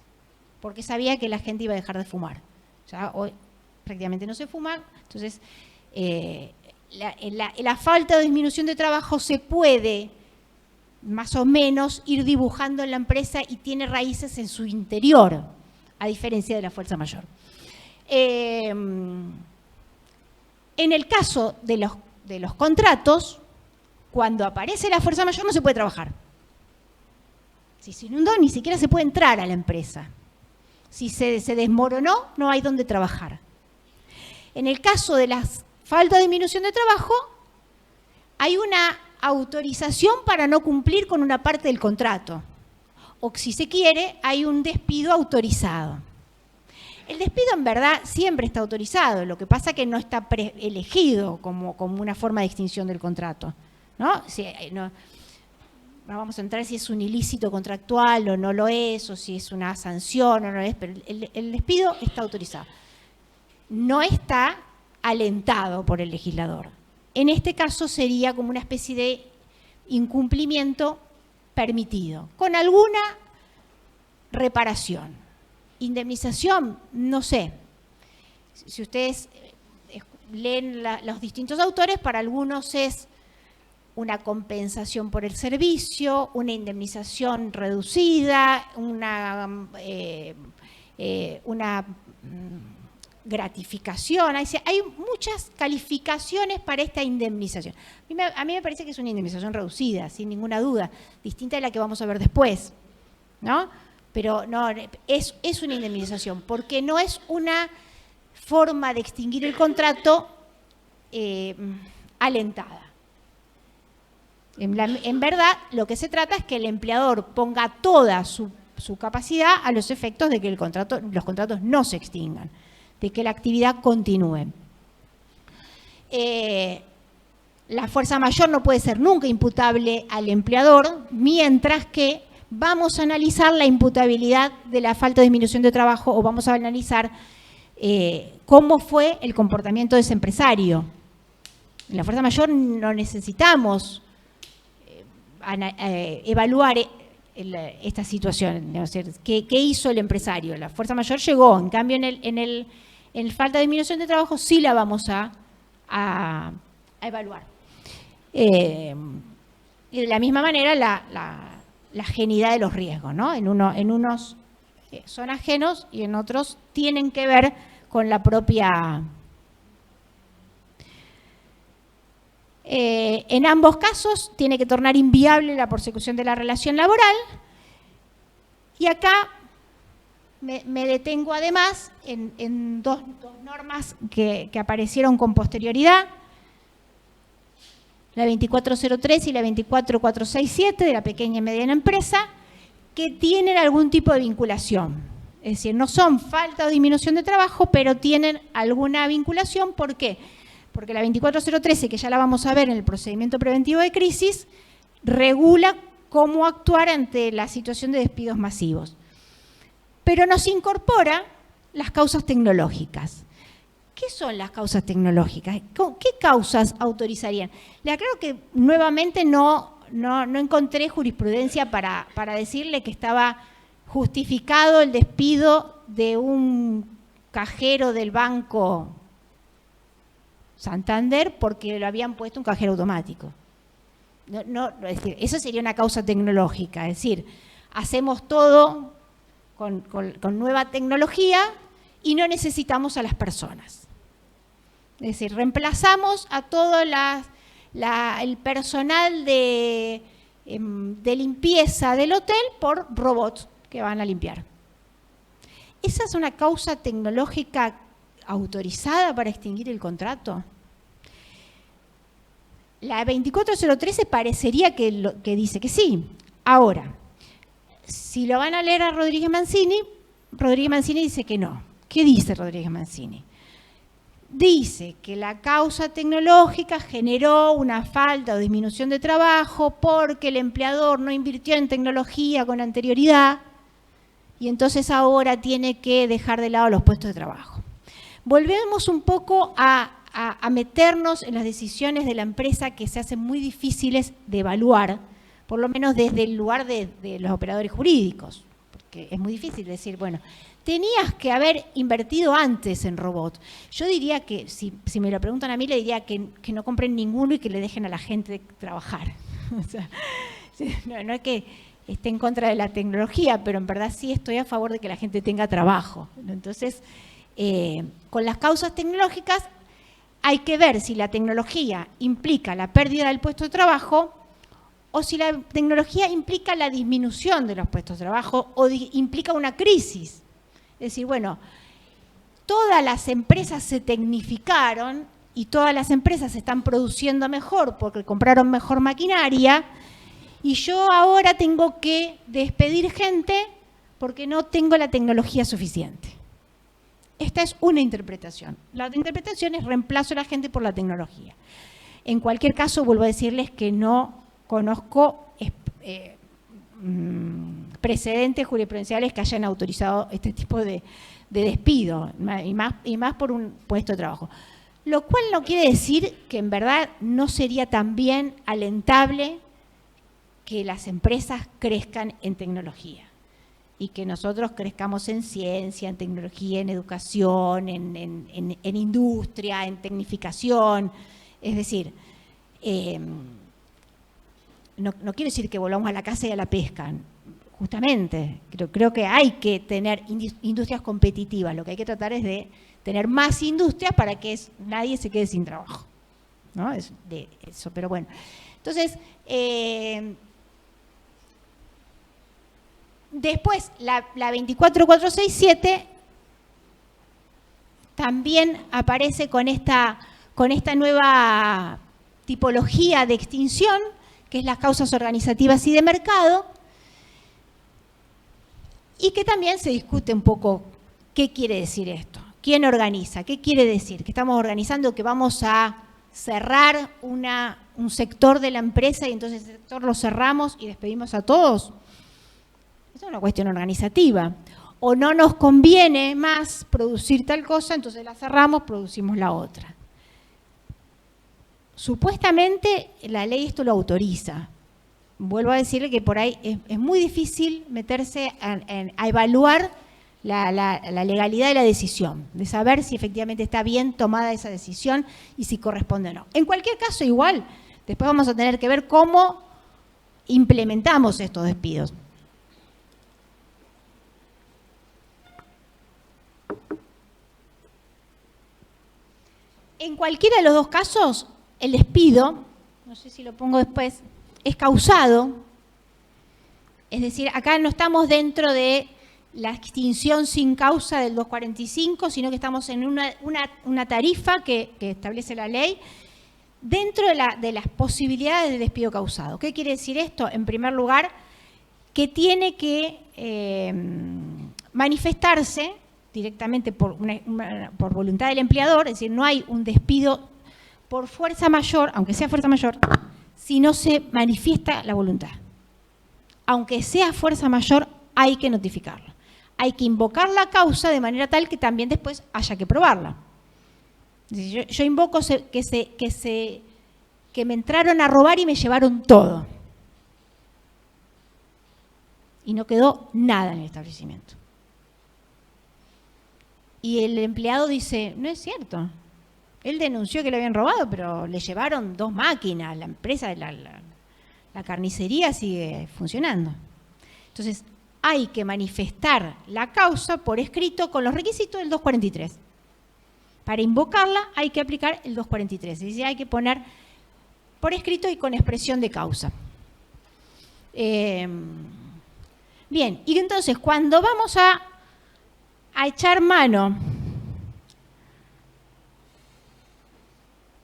porque sabía que la gente iba a dejar de fumar. Ya hoy prácticamente no se fuma, entonces la falta o disminución de trabajo se puede más o menos ir dibujando en la empresa y tiene raíces en su interior, a diferencia de la fuerza mayor. En el caso de los contratos, cuando aparece la fuerza mayor no se puede trabajar. Si se inundó, ni siquiera se puede entrar a la empresa. Si se desmoronó, no hay dónde trabajar. En el caso de la falta de disminución de trabajo, hay una autorización para no cumplir con una parte del contrato. O si se quiere, hay un despido autorizado. El despido en verdad siempre está autorizado, lo que pasa es que no está elegido como una forma de extinción del contrato, ¿no? No vamos a entrar si es un ilícito contractual o no lo es, o si es una sanción o no lo es, pero el despido está autorizado. No está alentado por el legislador. En este caso sería como una especie de incumplimiento permitido, con alguna reparación. Indemnización, no sé. Si ustedes leen los distintos autores, para algunos es una compensación por el servicio, una indemnización reducida, una gratificación. Hay muchas calificaciones para esta indemnización. A mí me parece que es una indemnización reducida, sin ninguna duda, distinta de la que vamos a ver después, ¿no? Pero no, es una indemnización, porque no es una forma de extinguir el contrato alentada. En verdad, lo que se trata es que el empleador ponga toda su capacidad a los efectos de que los contratos no se extingan, de que la actividad continúe. La fuerza mayor no puede ser nunca imputable al empleador, mientras que vamos a analizar la imputabilidad de la falta de disminución de trabajo, o vamos a analizar cómo fue el comportamiento de ese empresario. En la fuerza mayor no necesitamos evaluar esta situación, ¿no? O sea, ¿qué hizo el empresario? La fuerza mayor llegó, en cambio en el falta de disminución de trabajo sí la vamos a evaluar. Y de la misma manera la ajenidad de los riesgos, ¿no? En unos son ajenos y en otros tienen que ver con la propia. En ambos casos tiene que tornar inviable la persecución de la relación laboral, y acá me detengo además en dos normas que aparecieron con posterioridad, la 2403 y la 24467 de la pequeña y mediana empresa, que tienen algún tipo de vinculación. Es decir, no son falta o disminución de trabajo, pero tienen alguna vinculación. ¿Por qué? Porque la 24013, que ya la vamos a ver en el procedimiento preventivo de crisis, regula cómo actuar ante la situación de despidos masivos. Pero nos incorpora las causas tecnológicas. ¿Qué son las causas tecnológicas? ¿Qué causas autorizarían? Le aclaro que nuevamente no encontré jurisprudencia para decirle que estaba justificado el despido de un cajero del Banco Santander porque lo habían puesto un cajero automático. Es decir, eso sería una causa tecnológica, es decir, hacemos todo con nueva tecnología y no necesitamos a las personas. Es decir, reemplazamos a todas el personal de limpieza del hotel por robots que van a limpiar. ¿Esa es una causa tecnológica autorizada para extinguir el contrato? La 24013 parecería que dice que sí. Ahora, si lo van a leer a Rodríguez Mancini dice que no. ¿Qué dice Rodríguez Mancini? Dice que la causa tecnológica generó una falta o disminución de trabajo porque el empleador no invirtió en tecnología con anterioridad y entonces ahora tiene que dejar de lado los puestos de trabajo. Volvemos un poco a meternos en las decisiones de la empresa que se hacen muy difíciles de evaluar, por lo menos desde el lugar de los operadores jurídicos, porque es muy difícil decir, bueno, tenías que haber invertido antes en robot. Yo diría que, si me lo preguntan a mí, le diría que no compren ninguno y que le dejen a la gente trabajar. O sea, no es que esté en contra de la tecnología, pero en verdad sí estoy a favor de que la gente tenga trabajo. Entonces, con las causas tecnológicas hay que ver si la tecnología implica la pérdida del puesto de trabajo o si la tecnología implica la disminución de los puestos de trabajo o implica una crisis. Es decir, bueno, todas las empresas se tecnificaron y todas las empresas están produciendo mejor porque compraron mejor maquinaria y yo ahora tengo que despedir gente porque no tengo la tecnología suficiente. Esta es una interpretación. La otra interpretación es reemplazo a la gente por la tecnología. En cualquier caso, vuelvo a decirles que no conozco precedentes jurisprudenciales que hayan autorizado este tipo de despido, y más por un puesto de trabajo. Lo cual no quiere decir que en verdad no sería también alentable que las empresas crezcan en tecnología y que nosotros crezcamos en ciencia, en tecnología, en educación, en industria, en tecnificación. Es decir, no quiere decir que volvamos a la caza y a la pesca. Justamente, creo que hay que tener industrias competitivas. Lo que hay que tratar es de tener más industrias para que nadie se quede sin trabajo, ¿no? Es de eso, pero bueno. Entonces, después, la 24467 también aparece con esta nueva tipología de extinción, que es las causas organizativas y de mercado, y que también se discute un poco qué quiere decir esto, quién organiza, qué quiere decir, que estamos organizando que vamos a cerrar un sector de la empresa y entonces ese sector lo cerramos y despedimos a todos. Es una cuestión organizativa. O no nos conviene más producir tal cosa, entonces la cerramos, producimos la otra. Supuestamente la ley esto lo autoriza. Vuelvo a decirle que por ahí es muy difícil meterse a evaluar la legalidad de la decisión, de saber si efectivamente está bien tomada esa decisión y si corresponde o no. En cualquier caso, igual, después vamos a tener que ver cómo implementamos estos despidos. En cualquiera de los dos casos, el despido, no sé si lo pongo después, es causado, es decir, acá no estamos dentro de la extinción sin causa del 245, sino que estamos en una tarifa que establece la ley dentro de las posibilidades de despido causado. ¿Qué quiere decir esto? En primer lugar, que tiene que manifestarse directamente por voluntad del empleador, es decir, no hay un despido por fuerza mayor, aunque sea fuerza mayor, si no se manifiesta la voluntad. Aunque sea fuerza mayor, hay que notificarla. Hay que invocar la causa de manera tal que también después haya que probarla. Es decir, yo invoco que me entraron a robar y me llevaron todo. Y no quedó nada en el establecimiento. Y el empleado dice, no es cierto. Él denunció que le habían robado, pero le llevaron 2 máquinas. La empresa, la carnicería sigue funcionando. Entonces, hay que manifestar la causa por escrito con los requisitos del 243. Para invocarla hay que aplicar el 243. Es decir, hay que poner por escrito y con expresión de causa. Bien, y entonces cuando vamos a echar mano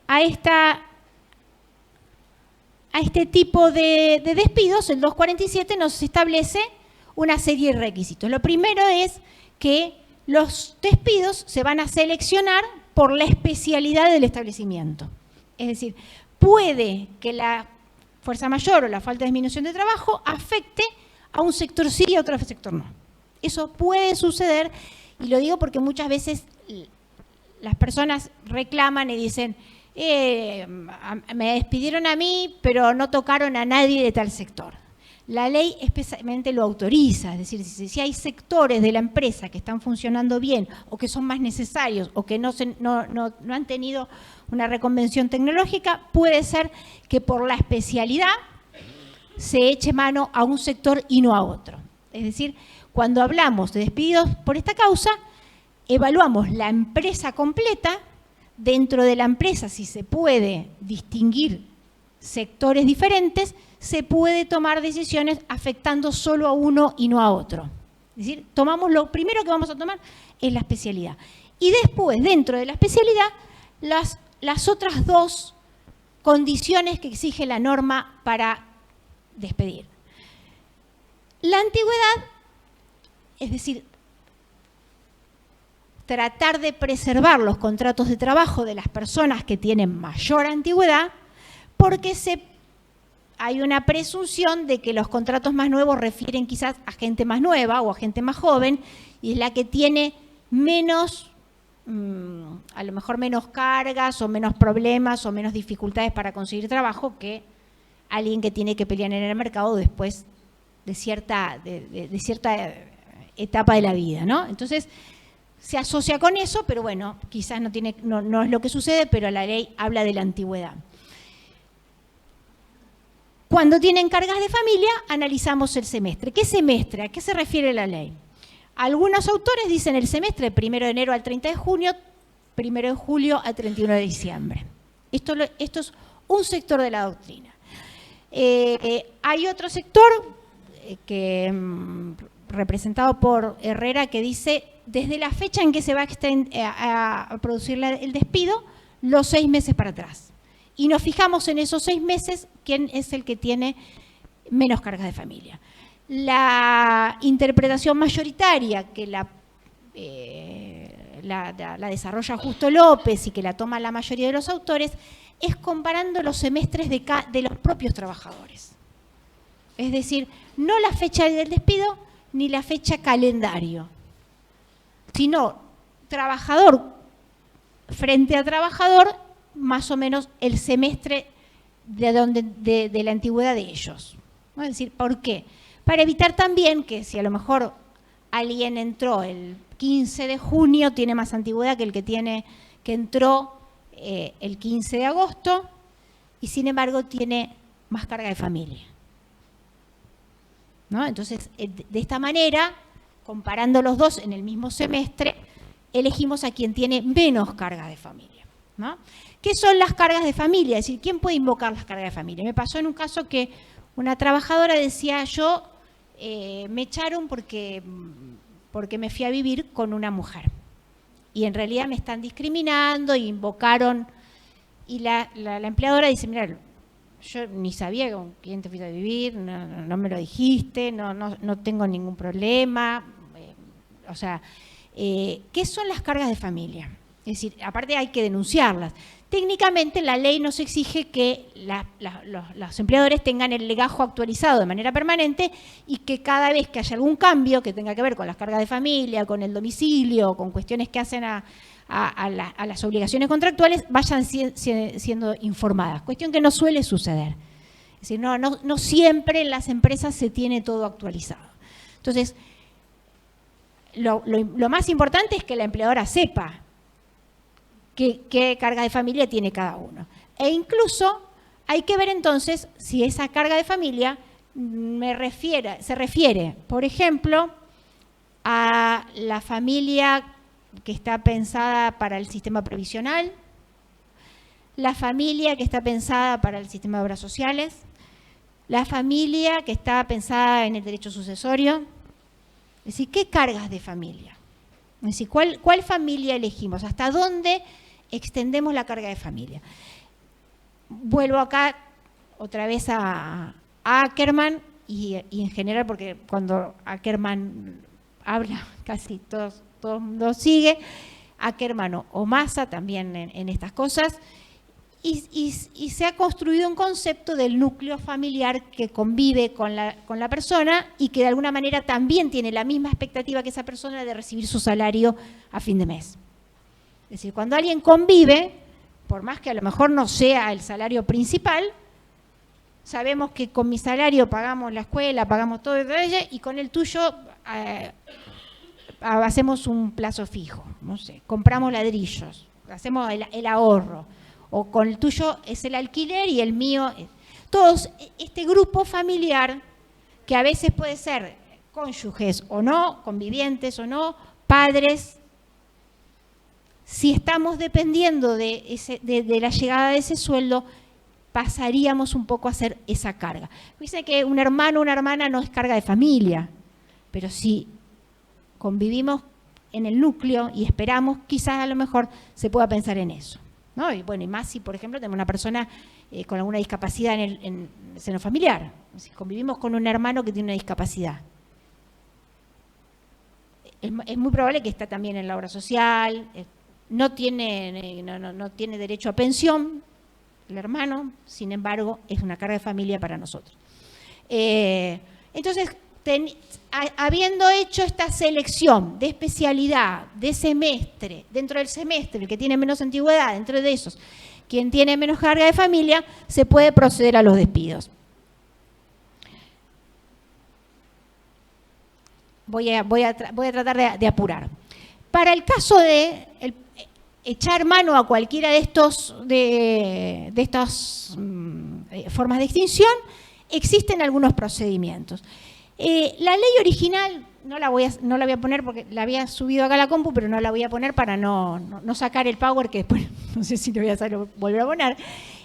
a este tipo de despidos, el 247 nos establece una serie de requisitos. Lo primero es que los despidos se van a seleccionar por la especialidad del establecimiento. Es decir, puede que la fuerza mayor o la falta de disminución de trabajo afecte a un sector sí y a otro sector no. Eso puede suceder, y lo digo porque muchas veces las personas reclaman y dicen, me despidieron a mí, pero no tocaron a nadie de tal sector. La ley especialmente lo autoriza, es decir, si hay sectores de la empresa que están funcionando bien o que son más necesarios o que no han tenido una reconvención tecnológica, puede ser que por la especialidad se eche mano a un sector y no a otro. Es decir, cuando hablamos de despidos por esta causa, evaluamos la empresa completa. Dentro de la empresa, si se puede distinguir sectores diferentes, se puede tomar decisiones afectando solo a uno y no a otro. Es decir, lo primero que vamos a tomar es la especialidad. Y después, dentro de la especialidad, las otras dos condiciones que exige la norma para despedir. La antigüedad, es decir, tratar de preservar los contratos de trabajo de las personas que tienen mayor antigüedad, porque hay una presunción de que los contratos más nuevos refieren quizás a gente más nueva o a gente más joven, y es la que tiene menos, a lo mejor menos cargas o menos problemas o menos dificultades para conseguir trabajo que alguien que tiene que pelear en el mercado después de cierta etapa de la vida, ¿no? Entonces, se asocia con eso, pero bueno, quizás no es lo que sucede, pero la ley habla de la antigüedad. Cuando tienen cargas de familia, analizamos el semestre. ¿Qué semestre? ¿A qué se refiere la ley? Algunos autores dicen el semestre de 1 de enero al 30 de junio, 1 de julio al 31 de diciembre. Esto es un sector de la doctrina. Hay otro sector representado por Herrera que dice desde la fecha en que se va a producir el despido, los 6 meses para atrás. Y nos fijamos en esos 6 meses quién es el que tiene menos cargas de familia. La interpretación mayoritaria que la desarrolla Justo López y que la toma la mayoría de los autores es comparando los semestres de los propios trabajadores. Es decir, no la fecha del despido ni la fecha calendario, sino trabajador frente a trabajador, más o menos el semestre de la antigüedad de ellos. ¿No? Es decir, ¿por qué? Para evitar también que si a lo mejor alguien entró el 15 de junio, tiene más antigüedad que el que entró el 15 de agosto y sin embargo tiene más carga de familia. ¿No? Entonces, de esta manera, comparando los dos en el mismo semestre, elegimos a quien tiene menos carga de familia. ¿No? ¿Qué son las cargas de familia? Es decir, ¿quién puede invocar las cargas de familia? Me pasó en un caso que una trabajadora decía, yo me echaron porque me fui a vivir con una mujer. Y en realidad me están discriminando, y invocaron, y la empleadora dice, mira, yo ni sabía con quién te fuiste a vivir, no me lo dijiste, no tengo ningún problema. O sea, ¿qué son las cargas de familia? Es decir, aparte hay que denunciarlas. Técnicamente la ley nos exige que los empleadores tengan el legajo actualizado de manera permanente y que cada vez que haya algún cambio que tenga que ver con las cargas de familia, con el domicilio, con cuestiones que hacen a las obligaciones contractuales, vayan siendo informadas. Cuestión que no suele suceder. Es decir, no siempre en las empresas se tiene todo actualizado. Entonces, lo más importante es que la empleadora sepa qué carga de familia tiene cada uno. E incluso hay que ver entonces si esa carga de familia se refiere, por ejemplo, a la familia que está pensada para el sistema previsional, la familia que está pensada para el sistema de obras sociales, la familia que está pensada en el derecho sucesorio. Es decir, ¿qué cargas de familia? Es decir, ¿cuál familia elegimos? ¿Hasta dónde extendemos la carga de familia? Vuelvo acá otra vez a Ackerman y en general, porque cuando Ackerman habla, casi todo el mundo sigue, Ackerman o Massa también en estas cosas, y se ha construido un concepto del núcleo familiar que convive con la persona y que de alguna manera también tiene la misma expectativa que esa persona de recibir su salario a fin de mes. Es decir, cuando alguien convive, por más que a lo mejor no sea el salario principal, sabemos que con mi salario pagamos la escuela, pagamos todo y con el tuyo hacemos un plazo fijo, no sé, compramos ladrillos, hacemos el ahorro, o con el tuyo es el alquiler y el mío. Todos este grupo familiar, que a veces puede ser cónyuges o no, convivientes o no, padres, si estamos dependiendo de la llegada de ese sueldo, pasaríamos un poco a hacer esa carga. Dicen que un hermano o una hermana no es carga de familia, pero si convivimos en el núcleo y esperamos, quizás a lo mejor se pueda pensar en eso, ¿no? Y bueno, y más si, por ejemplo, tenemos una persona con alguna discapacidad en el seno familiar. Si convivimos con un hermano que tiene una discapacidad, es muy probable que está también en la obra social, no tiene derecho a pensión, el hermano, sin embargo, es una carga de familia para nosotros. Entonces, habiendo hecho esta selección de especialidad, de semestre, dentro del semestre, el que tiene menos antigüedad, dentro de esos, quien tiene menos carga de familia, se puede proceder a los despidos. Voy a tratar de apurar. Para el caso de echar mano a cualquiera de estas formas de extinción, existen algunos procedimientos. La ley original no la voy a poner porque la había subido acá a la compu, pero no la voy a poner para no sacar el power, que después no sé si lo voy a volver a poner.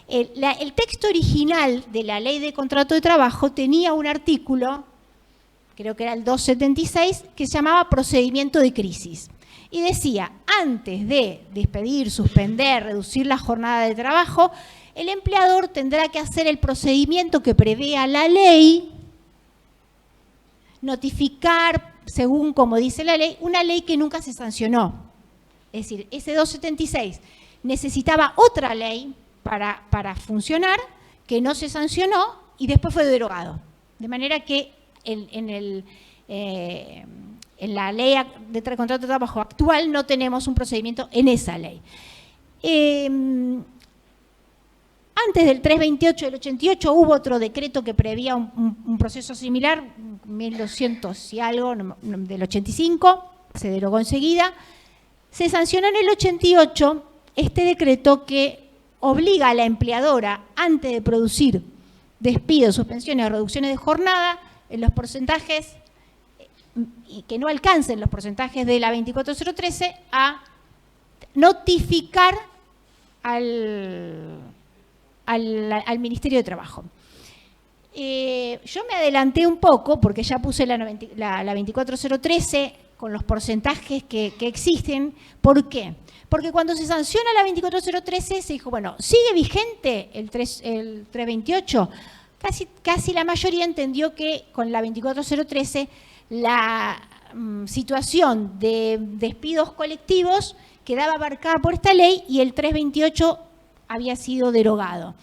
El texto original de la ley de contrato de trabajo tenía un artículo, creo que era el 276, que se llamaba procedimiento de crisis. Y decía, antes de despedir, suspender, reducir la jornada de trabajo, el empleador tendrá que hacer el procedimiento que prevea la ley, notificar, según como dice la ley, una ley que nunca se sancionó. Es decir, ese 276 necesitaba otra ley para funcionar, que no se sancionó y después fue derogado. De manera que en la ley de contrato de trabajo actual no tenemos un procedimiento en esa ley. Antes del 328 del 88 hubo otro decreto que prevía un proceso similar, 1200 y algo, del 85, se derogó enseguida. Se sancionó en el 88 este decreto que obliga a la empleadora, antes de producir despidos, suspensiones o reducciones de jornada, en los porcentajes y que no alcancen los porcentajes de la 24013, a notificar al Ministerio de Trabajo. Yo me adelanté un poco porque ya puse la 24013 con los porcentajes que existen. ¿Por qué? Porque cuando se sanciona la 24013 se dijo, bueno, ¿sigue vigente el 328? Casi la mayoría entendió que con la 24013 la situación de despidos colectivos quedaba abarcada por esta ley y el 328 había sido derogado.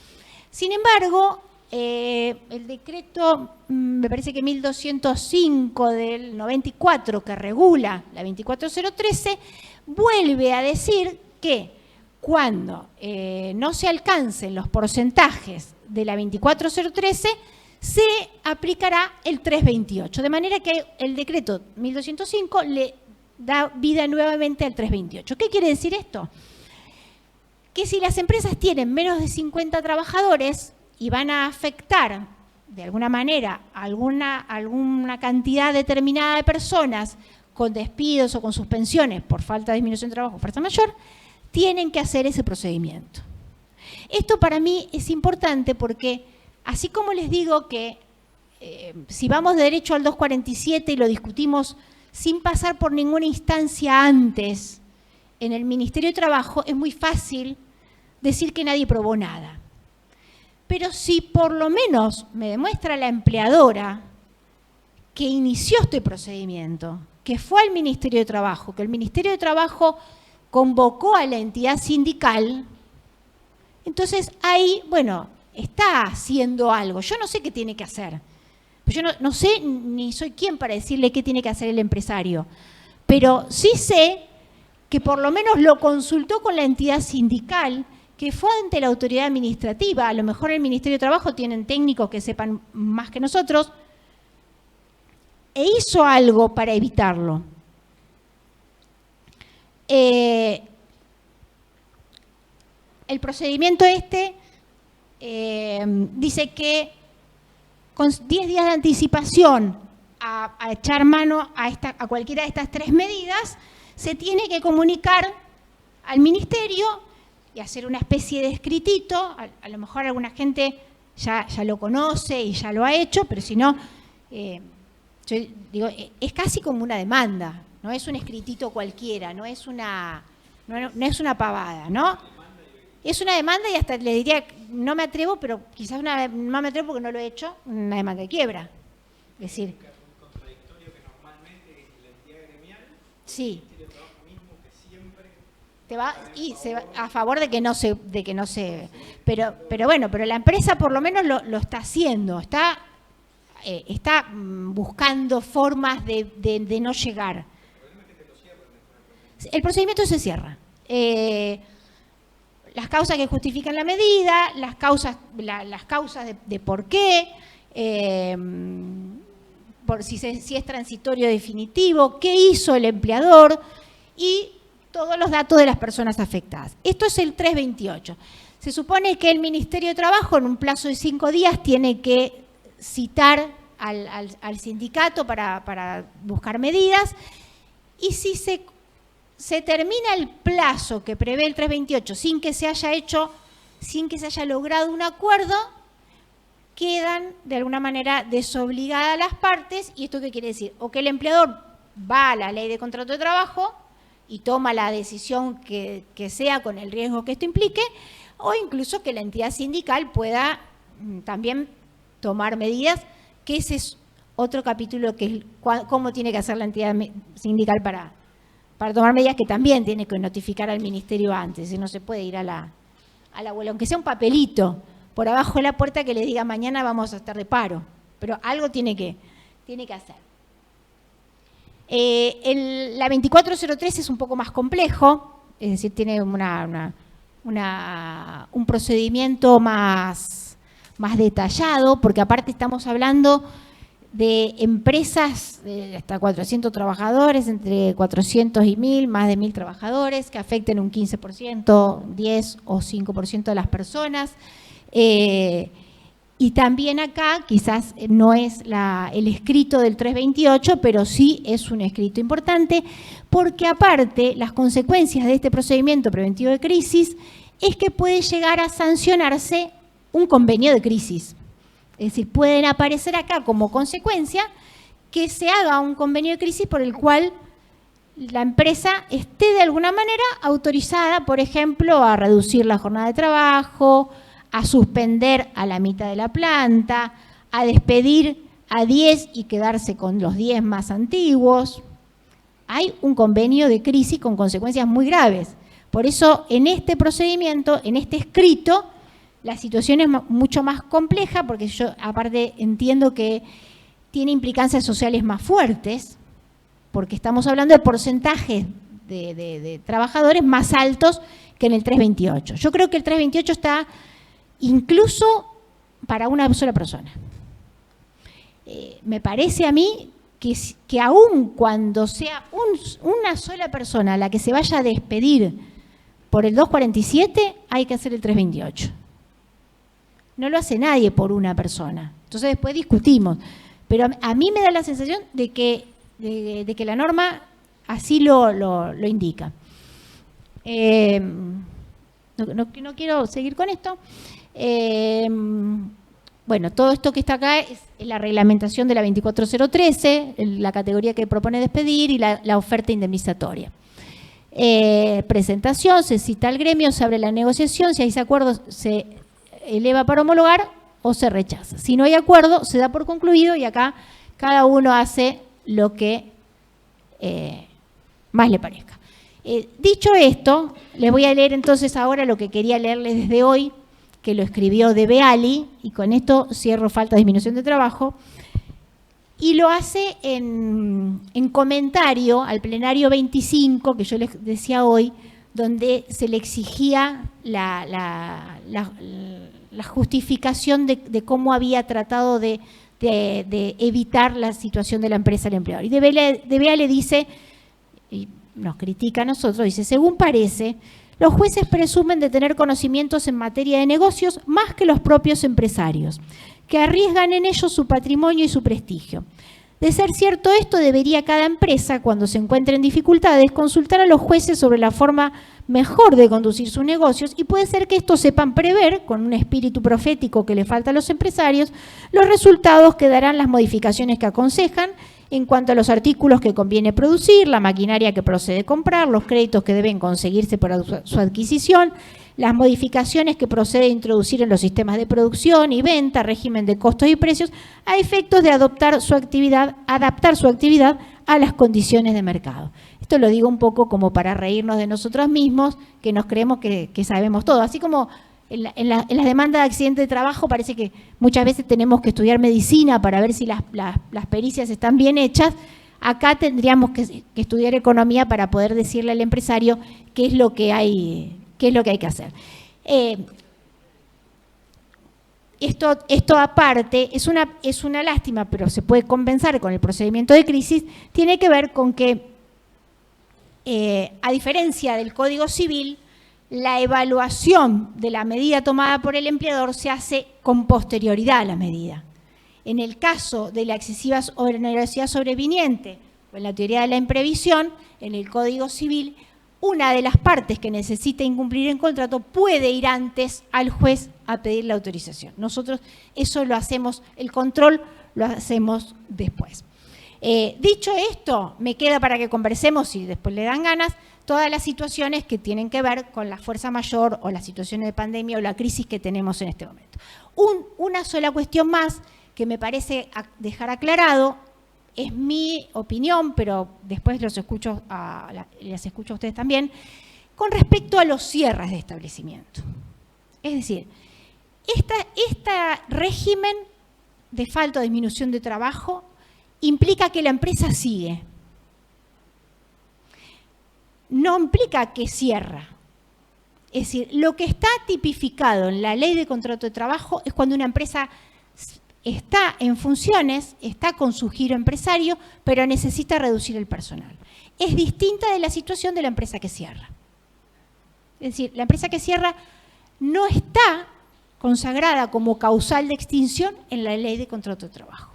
Sin embargo, el decreto, me parece que 1205 del 94, que regula la 24013, vuelve a decir que cuando no se alcancen los porcentajes de la 24013, se aplicará el 328. De manera que el decreto 1205 le da vida nuevamente al 328. ¿Qué quiere decir esto? Que si las empresas tienen menos de 50 trabajadores y van a afectar de alguna manera alguna cantidad determinada de personas con despidos o con suspensiones por falta de disminución de trabajo o fuerza mayor, tienen que hacer ese procedimiento. Esto para mí es importante porque, así como les digo que si vamos derecho al 247 y lo discutimos sin pasar por ninguna instancia antes en el Ministerio de Trabajo, es muy fácil decir que nadie probó nada. Pero si por lo menos me demuestra la empleadora que inició este procedimiento, que fue al Ministerio de Trabajo, que el Ministerio de Trabajo convocó a la entidad sindical, entonces ahí, bueno, está haciendo algo. Yo no sé qué tiene que hacer. Yo no sé ni soy quién para decirle qué tiene que hacer el empresario. Pero sí sé que por lo menos lo consultó con la entidad sindical, que fue ante la autoridad administrativa. A lo mejor el Ministerio de Trabajo tienen técnicos que sepan más que nosotros, e hizo algo para evitarlo. El procedimiento dice que con 10 días de anticipación a echar mano a cualquiera de estas 3 medidas, se tiene que comunicar al Ministerio y hacer una especie de escritito. A lo mejor alguna gente ya lo conoce y ya lo ha hecho, pero si no, yo digo, es casi como una demanda, no es un escritito cualquiera, no es una pavada, ¿no? Es una demanda y hasta le diría, no me atrevo, pero quizás no me atrevo porque no lo he hecho, una demanda de quiebra. Es decir, un contradictorio que normalmente es la entidad gremial, sí. el Ministerio de Trabajo mismo que siempre Te va y se va a favor de que no se pero bueno, pero la empresa por lo menos lo está haciendo, está buscando formas de no llegar. El procedimiento se cierra. Las causas que justifican la medida, las causas de por qué, por si es transitorio o definitivo, qué hizo el empleador y todos los datos de las personas afectadas. Esto es el 328. Se supone que el Ministerio de Trabajo en un plazo de 5 días tiene que citar al sindicato para buscar medidas, y si se termina el plazo que prevé el 328 sin que se haya logrado un acuerdo, quedan de alguna manera desobligadas las partes. ¿Y esto qué quiere decir? O que el empleador va a la ley de contrato de trabajo y toma la decisión que sea con el riesgo que esto implique, o incluso que la entidad sindical pueda también tomar medidas, que ese es otro capítulo, que es cómo tiene que hacer la entidad sindical para tomar medidas, que también tiene que notificar al ministerio antes, y no se puede ir a la abuela, aunque sea un papelito por abajo de la puerta que le diga mañana vamos a estar de paro, pero algo tiene que hacer. La 2403 es un poco más complejo, es decir, tiene un procedimiento más detallado, porque aparte estamos hablando de empresas de hasta 400 trabajadores, entre 400 y 1000, más de 1000 trabajadores, que afecten un 15%, 10 o 5% de las personas. Y también acá quizás no es el escrito del 328, pero sí es un escrito importante, porque aparte las consecuencias de este procedimiento preventivo de crisis es que puede llegar a sancionarse un convenio de crisis. Es decir, pueden aparecer acá como consecuencia que se haga un convenio de crisis por el cual la empresa esté de alguna manera autorizada, por ejemplo, a reducir la jornada de trabajo, a suspender a la mitad de la planta, a despedir a 10 y quedarse con los 10 más antiguos. Hay un convenio de crisis con consecuencias muy graves. Por eso, en este procedimiento, en este escrito, la situación es mucho más compleja, porque yo aparte entiendo que tiene implicancias sociales más fuertes, porque estamos hablando de porcentajes de trabajadores más altos que en el 328. Yo creo que el 328 está incluso para una sola persona. Me parece a mí que aún cuando sea una sola persona la que se vaya a despedir por el 247, hay que hacer el 328. No lo hace nadie por una persona. Entonces después discutimos. Pero a mí me da la sensación de que la norma así lo indica. no quiero seguir con esto. Bueno, todo esto que está acá es la reglamentación de la 24013, la categoría que propone despedir y la oferta indemnizatoria. Presentación, se cita al gremio, se abre la negociación, si hay acuerdo se eleva para homologar o se rechaza. Si no hay acuerdo, se da por concluido y acá cada uno hace lo que más le parezca. Dicho esto, les voy a leer entonces ahora lo que quería leerles desde hoy, que lo escribió De Beali, y con esto cierro falta de disminución de trabajo, y lo hace en comentario al plenario 25, que yo les decía hoy, donde se le exigía la justificación de cómo había tratado de evitar la situación de la empresa al empleador. Y De Beali dice, y nos critica a nosotros, dice, según parece, los jueces presumen de tener conocimientos en materia de negocios más que los propios empresarios, que arriesgan en ellos su patrimonio y su prestigio. De ser cierto esto, debería cada empresa, cuando se encuentre en dificultades, consultar a los jueces sobre la forma mejor de conducir sus negocios, y puede ser que estos sepan prever, con un espíritu profético que le falta a los empresarios, los resultados que darán las modificaciones que aconsejan en cuanto a los artículos que conviene producir, la maquinaria que procede comprar, los créditos que deben conseguirse para su adquisición, las modificaciones que procede introducir en los sistemas de producción y venta, régimen de costos y precios, a efectos de adaptar su actividad a las condiciones de mercado. Esto lo digo un poco como para reírnos de nosotros mismos, que nos creemos que sabemos todo. Así como en las demandas de accidente de trabajo parece que muchas veces tenemos que estudiar medicina para ver si las pericias están bien hechas. Acá tendríamos que estudiar economía para poder decirle al empresario qué es lo que hay que hacer. Esto aparte, es una lástima, pero se puede compensar con el procedimiento de crisis, tiene que ver con que, a diferencia del Código Civil, la evaluación de la medida tomada por el empleador se hace con posterioridad a la medida. En el caso de la excesiva onerosidad sobreviniente o en la teoría de la imprevisión, en el Código Civil, una de las partes que necesita incumplir el contrato puede ir antes al juez a pedir la autorización. Nosotros eso lo hacemos, el control lo hacemos después. Dicho esto, me queda para que conversemos, si después le dan ganas, todas las situaciones que tienen que ver con la fuerza mayor o las situaciones de pandemia o la crisis que tenemos en este momento. Una sola cuestión más que me parece dejar aclarado, es mi opinión, pero después las escucho a ustedes también, con respecto a los cierres de establecimiento. Es decir, este régimen de falta o disminución de trabajo implica que la empresa sigue. No implica que cierra. Es decir, lo que está tipificado en la ley de contrato de trabajo es cuando una empresa está en funciones, está con su giro empresario, pero necesita reducir el personal. Es distinta de la situación de la empresa que cierra. Es decir, la empresa que cierra no está consagrada como causal de extinción en la ley de contrato de trabajo.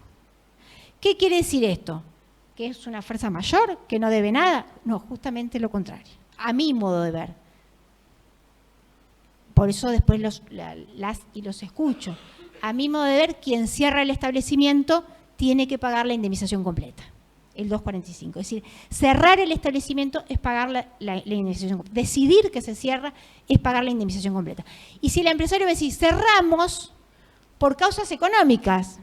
¿Qué quiere decir esto? ¿Que es una fuerza mayor? ¿Que no debe nada? No, justamente lo contrario, a mi modo de ver. Por eso después los escucho. A mi modo de ver, quien cierra el establecimiento tiene que pagar la indemnización completa, el 245. Es decir, cerrar el establecimiento es pagar la indemnización completa. Decidir que se cierra es pagar la indemnización completa. Y si el empresario va a decir, cerramos por causas económicas,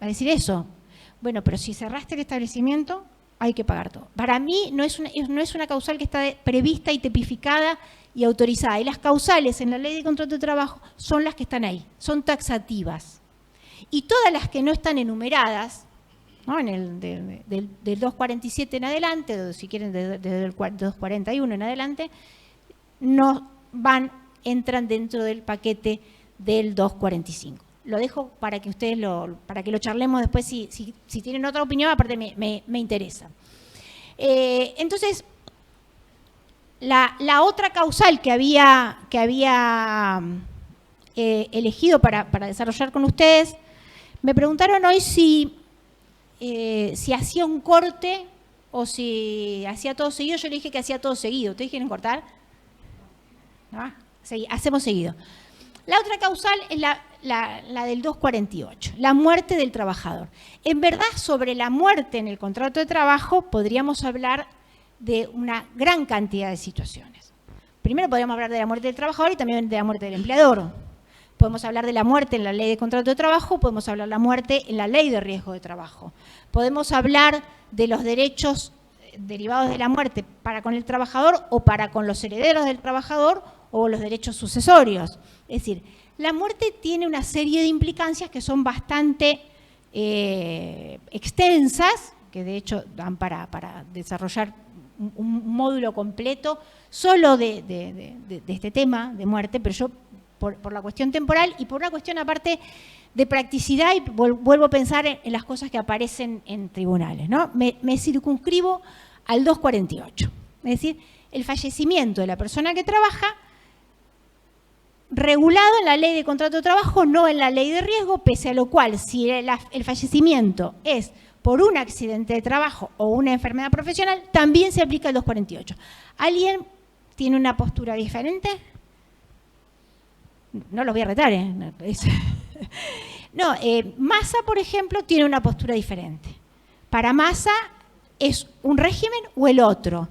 va a decir eso. Bueno, pero si cerraste el establecimiento, hay que pagar todo. Para mí no es una causal que está prevista y tipificada y autorizada. Y las causales en la ley de contrato de trabajo son las que están ahí, son taxativas. Y todas las que no están enumeradas, ¿no? En el del 247 en adelante, o si quieren desde el 241 en adelante, entran dentro del paquete del 245. Lo dejo para que ustedes para que lo charlemos después si tienen otra opinión, aparte me interesa. Entonces, la otra causal que había elegido para desarrollar con ustedes, me preguntaron hoy si hacía un corte o si hacía todo seguido. Yo le dije que hacía todo seguido. ¿Ustedes quieren cortar? ¿No? hacemos seguido. La otra causal es la del 248, la muerte del trabajador. En verdad, sobre la muerte en el contrato de trabajo podríamos hablar de una gran cantidad de situaciones. Primero podríamos hablar de la muerte del trabajador y también de la muerte del empleador. Podemos hablar de la muerte en la ley de contrato de trabajo, podemos hablar de la muerte en la ley de riesgo de trabajo. Podemos hablar de los derechos derivados de la muerte para con el trabajador o para con los herederos del trabajador o los derechos sucesorios. Es decir, la muerte tiene una serie de implicancias que son bastante extensas, que de hecho dan para desarrollar un módulo completo solo de este tema de muerte, pero yo por la cuestión temporal y por una cuestión aparte de practicidad, y vuelvo a pensar en las cosas que aparecen en tribunales, ¿no? Me circunscribo al 248, es decir, el fallecimiento de la persona que trabaja regulado en la ley de contrato de trabajo, no en la ley de riesgo, pese a lo cual, si el fallecimiento es por un accidente de trabajo o una enfermedad profesional, también se aplica el 248. ¿Alguien tiene una postura diferente? No los voy a retar, ¿eh? No, Massa, por ejemplo, tiene una postura diferente. Para Massa, ¿es un régimen o el otro?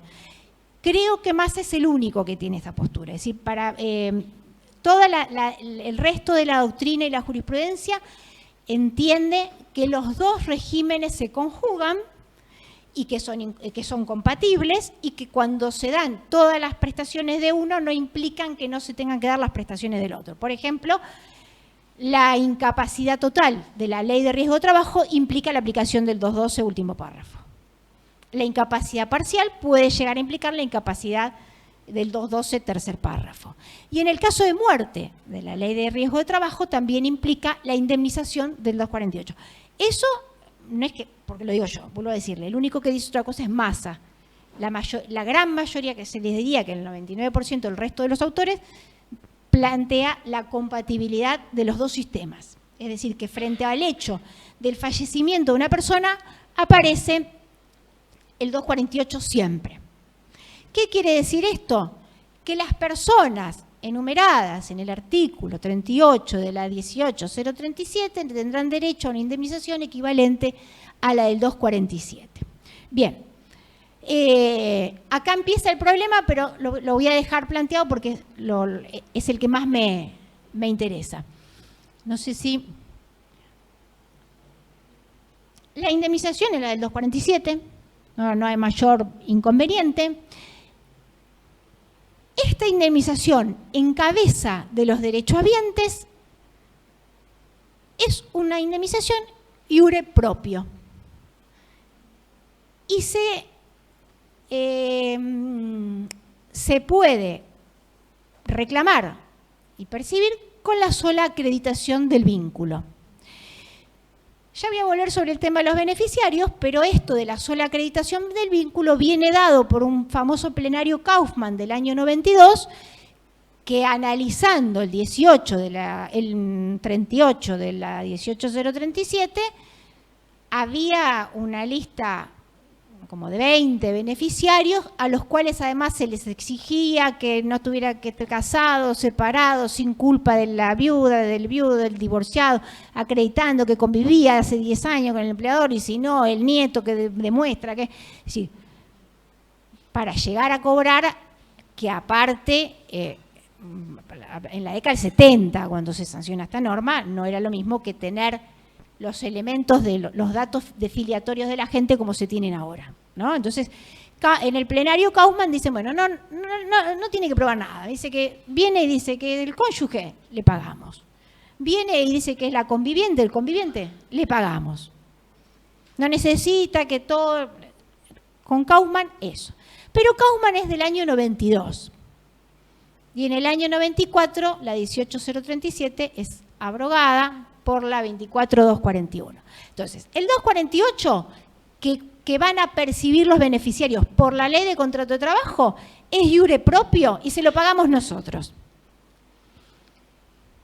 Creo que Massa es el único que tiene esa postura. Es decir, para todo el resto de la doctrina y la jurisprudencia entiende que los dos regímenes se conjugan y que son compatibles y que cuando se dan todas las prestaciones de uno no implican que no se tengan que dar las prestaciones del otro. Por ejemplo, la incapacidad total de la ley de riesgo de trabajo implica la aplicación del 212 último párrafo. La incapacidad parcial puede llegar a implicar la incapacidad del 212 tercer párrafo. Y en el caso de muerte de la ley de riesgo de trabajo también implica la indemnización del 248. Eso no es que, porque lo digo yo, vuelvo a decirle, el único que dice otra cosa es Massa. La gran mayoría, que se les diría que el 99% del resto de los autores, plantea la compatibilidad de los dos sistemas. Es decir, que frente al hecho del fallecimiento de una persona aparece el 248 siempre. ¿Qué quiere decir esto? Que las personas enumeradas en el artículo 38 de la 18037 tendrán derecho a una indemnización equivalente a la del 247. Bien, acá empieza el problema, pero lo voy a dejar planteado porque es el que más me interesa. No sé si... La indemnización es la del 247, no hay mayor inconveniente. Esta indemnización en cabeza de los derechohabientes es una indemnización iure propio y se puede reclamar y percibir con la sola acreditación del vínculo. Ya voy a volver sobre el tema de los beneficiarios, pero esto de la sola acreditación del vínculo viene dado por un famoso plenario Kaufmann del año 92, que analizando el 38 de la 18037, había una lista como de 20 beneficiarios, a los cuales además se les exigía que no tuviera que estar casados, separados, sin culpa de la viuda, del viudo, del divorciado, acreditando que convivía hace 10 años con el empleador, y si no, el nieto que demuestra que... Es decir, para llegar a cobrar, que aparte, en la década del 70, cuando se sanciona esta norma, no era lo mismo que tener los elementos de los datos defiliatorios de la gente como se tienen ahora, ¿no? Entonces, en el plenario Kaufmann dicen, bueno, no tiene que probar nada. Dice que viene y dice que el cónyuge le pagamos. Viene y dice que es la conviviente, el conviviente, le pagamos. No necesita que todo... Con Kaufmann, eso. Pero Kaufmann es del año 92. Y en el año 94, la 18037 es abrogada por la 24241. Entonces, el 248, que van a percibir los beneficiarios por la ley de contrato de trabajo, es iure propio y se lo pagamos nosotros.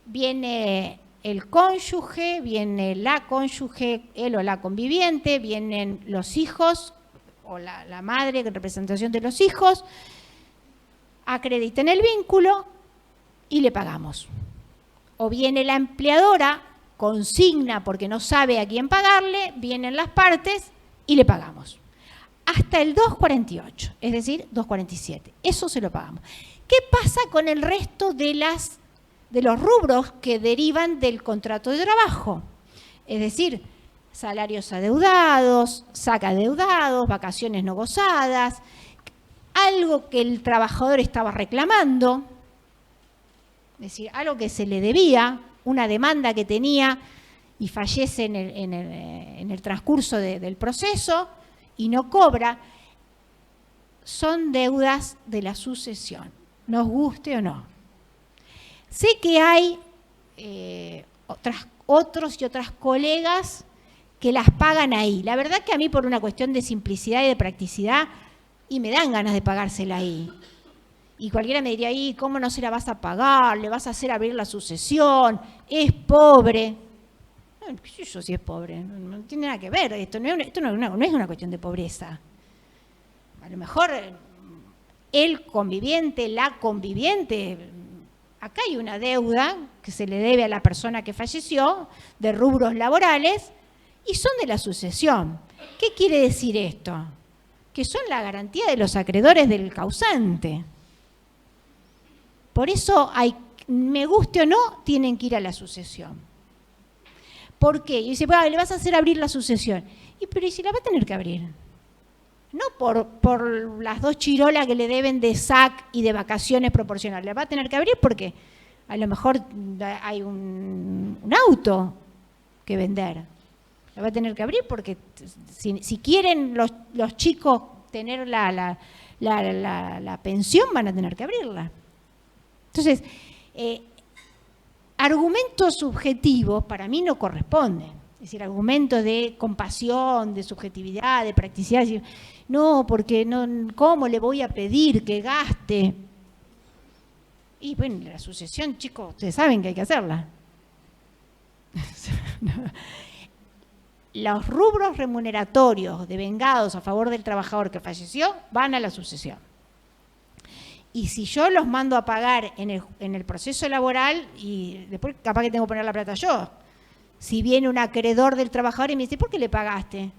Viene el cónyuge, viene la cónyuge, él o la conviviente, vienen los hijos o la madre en representación de los hijos, acreditan el vínculo, y le pagamos. O viene la empleadora, consigna porque no sabe a quién pagarle, vienen las partes y le pagamos. Hasta el 2.48, es decir, 2.47. Eso se lo pagamos. ¿Qué pasa con el resto de los rubros que derivan del contrato de trabajo? Es decir, salarios adeudados, saca adeudados, vacaciones no gozadas, algo que el trabajador estaba reclamando, es decir, algo que se le debía, una demanda que tenía y fallece en el transcurso del proceso y no cobra, son deudas de la sucesión, nos guste o no. Sé que hay otros y otras colegas que las pagan ahí. La verdad que a mí por una cuestión de simplicidad y de practicidad, y me dan ganas de pagársela ahí. Y cualquiera me diría, ahí, ¿cómo no se la vas a pagar? ¿Le vas a hacer abrir la sucesión? Es pobre. No, ¿qué sé yo si es pobre? No tiene nada que ver. Esto no es una cuestión de pobreza. A lo mejor el conviviente, la conviviente, acá hay una deuda que se le debe a la persona que falleció, de rubros laborales, y son de la sucesión. ¿Qué quiere decir esto? Que son la garantía de los acreedores del causante. Por eso, me guste o no, tienen que ir a la sucesión. ¿Por qué? Y dice, bueno, le vas a hacer abrir la sucesión. Pero ¿y si la va a tener que abrir? No por las 2 chirolas que le deben de SAC y de vacaciones proporcionales. La va a tener que abrir porque a lo mejor hay un auto que vender. La va a tener que abrir porque si quieren los chicos tener la pensión, van a tener que abrirla. Entonces, argumentos subjetivos para mí no corresponden. Es decir, argumentos de compasión, de subjetividad, de practicidad. Decir, no, porque no, ¿cómo le voy a pedir que gaste? Y bueno, la sucesión, chicos, ustedes saben que hay que hacerla. Los rubros remuneratorios devengados a favor del trabajador que falleció van a la sucesión. Y si yo los mando a pagar en el proceso laboral, y después capaz que tengo que poner la plata yo. Si viene un acreedor del trabajador y me dice, ¿por qué le pagaste?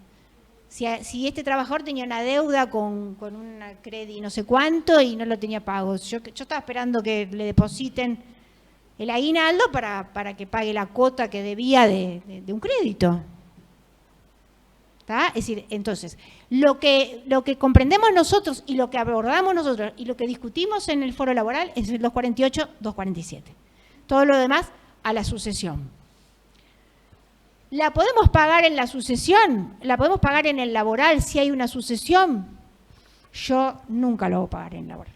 Si este trabajador tenía una deuda con una crédito no sé cuánto y no lo tenía pago. Yo estaba esperando que le depositen el aguinaldo para que pague la cuota que debía de un crédito. ¿Está? Es decir, entonces, lo que comprendemos nosotros y lo que abordamos nosotros y lo que discutimos en el foro laboral es el 248, 247. Todo lo demás a la sucesión. ¿La podemos pagar en la sucesión? ¿La podemos pagar en el laboral si hay una sucesión? Yo nunca lo voy a pagar en el laboral.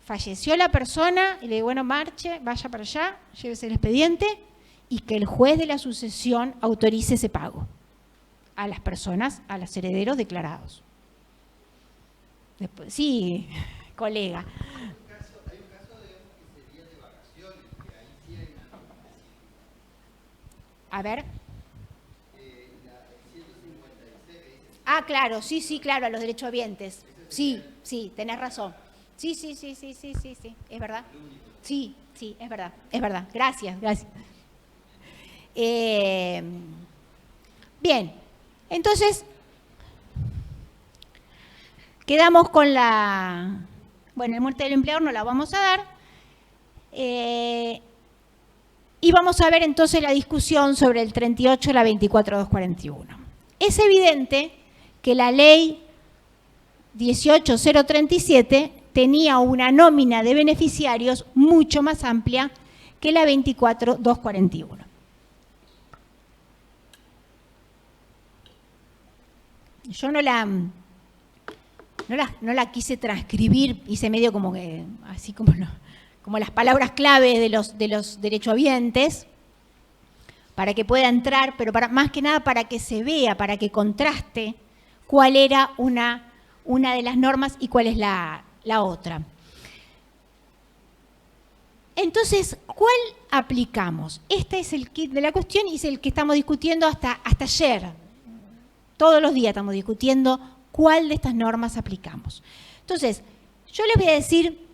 Falleció la persona y le digo, bueno, marche, vaya para allá, llévese el expediente y que el juez de la sucesión autorice ese pago a las personas, a los herederos declarados. Después, sí, colega. Hay un caso que sería de vacaciones, que ahí sí hay una norma específica. A ver. La 156 que dice. Ah, claro, sí, claro, a los derechohabientes. Sí, tenés razón. Sí, es verdad. Sí, es verdad. Gracias. Bien, entonces, quedamos con bueno, el muerte del empleador no la vamos a dar. Y vamos a ver entonces la discusión sobre el 38, la 24.241. Es evidente que la ley 18.037 tenía una nómina de beneficiarios mucho más amplia que la 24.241. Yo no la quise transcribir, hice medio como que, así como las palabras clave de los derechohabientes, para que pueda entrar, pero más que nada para que se vea, para que contraste cuál era una de las normas y cuál es la otra. Entonces, ¿cuál aplicamos? Este es el kit de la cuestión y es el que estamos discutiendo hasta ayer. Todos los días estamos discutiendo cuál de estas normas aplicamos. Entonces, yo les voy a decir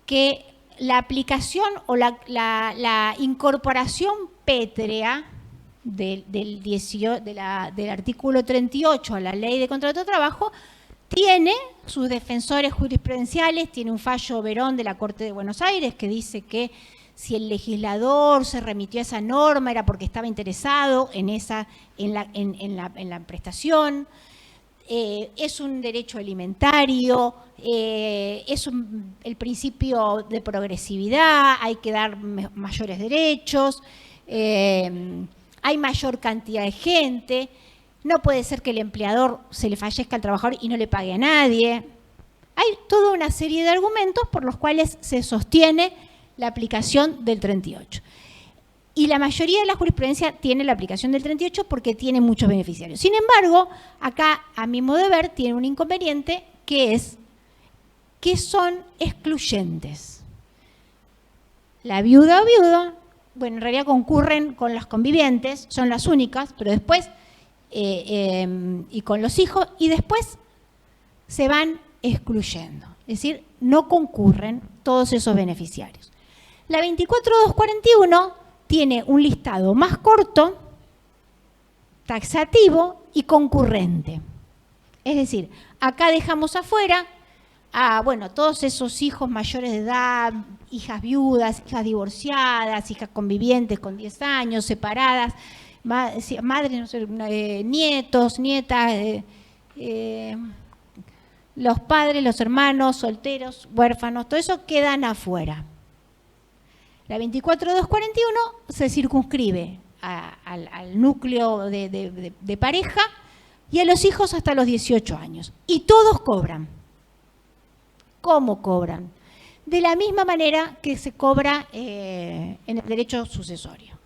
que la aplicación o la incorporación pétrea del artículo 38 a la Ley de Contrato de Trabajo tiene sus defensores jurisprudenciales, tiene un fallo Verón de la Corte de Buenos Aires que dice que si el legislador se remitió a esa norma era porque estaba interesado en la prestación. Es un derecho alimentario, el principio de progresividad, hay que dar mayores derechos, hay mayor cantidad de gente, no puede ser que el empleador se le fallezca al trabajador y no le pague a nadie. Hay toda una serie de argumentos por los cuales se sostiene la aplicación del 38. Y la mayoría de la jurisprudencia tiene la aplicación del 38 porque tiene muchos beneficiarios. Sin embargo, acá, a mi modo de ver, tiene un inconveniente que es que son excluyentes. La viuda o viudo, bueno, en realidad concurren con los convivientes, son las únicas, pero después, y con los hijos, y después se van excluyendo. Es decir, no concurren todos esos beneficiarios. La 24.241 tiene un listado más corto, taxativo y concurrente. Es decir, acá dejamos afuera a todos esos hijos mayores de edad, hijas viudas, hijas divorciadas, hijas convivientes con 10 años, separadas, madres, no sé, nietos, nietas, los padres, los hermanos, solteros, huérfanos, todo eso quedan afuera. La 24.241 se circunscribe al núcleo de pareja y a los hijos hasta los 18 años. Y todos cobran. ¿Cómo cobran? De la misma manera que se cobra en el derecho sucesorio.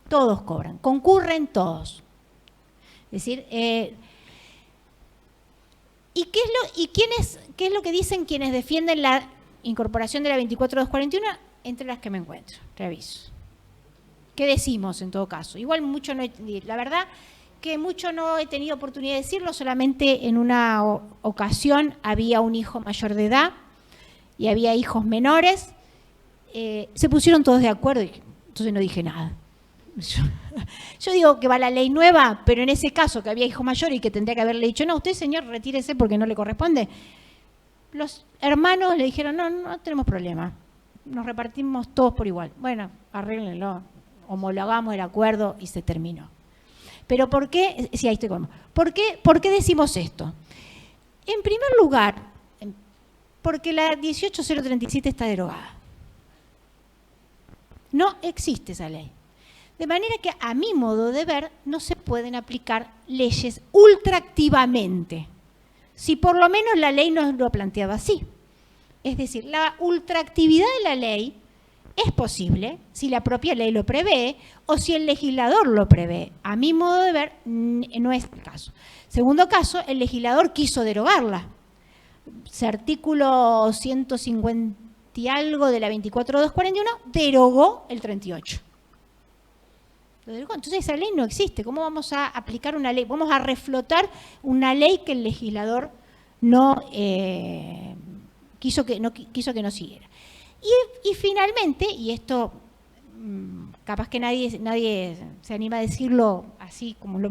Todos cobran, concurren todos. Es decir, ¿y qué es lo que dicen quienes defienden la incorporación de la 24.241? Entre las que me encuentro, reviso. ¿Qué decimos en todo caso? Igual mucho no la verdad que mucho no he tenido oportunidad de decirlo, solamente en una ocasión había un hijo mayor de edad y había hijos menores, se pusieron todos de acuerdo y entonces no dije nada. Yo digo que va la ley nueva, pero en ese caso que había hijo mayor y que tendría que haberle dicho, no, usted señor retírese porque no le corresponde, los hermanos le dijeron, no tenemos problema, nos repartimos todos por igual. Bueno, arréglenlo, homologamos el acuerdo y se terminó. Pero ¿por qué? Sí, ahí estoy con. ¿Por qué decimos esto? En primer lugar, porque la 18.037 está derogada. No existe esa ley. De manera que, a mi modo de ver, no se pueden aplicar leyes ultraactivamente. Si por lo menos la ley nos lo planteaba así. Es decir, la ultraactividad de la ley es posible si la propia ley lo prevé o si el legislador lo prevé. A mi modo de ver, no es el caso. Segundo caso, el legislador quiso derogarla. Ese artículo 150 y algo de la 24.241 derogó el 38. Lo derogó. Entonces esa ley no existe. ¿Cómo vamos a aplicar una ley? Vamos a reflotar una ley que el legislador no quiso que no siguiera. Y finalmente, y esto capaz que nadie se anima a decirlo así como lo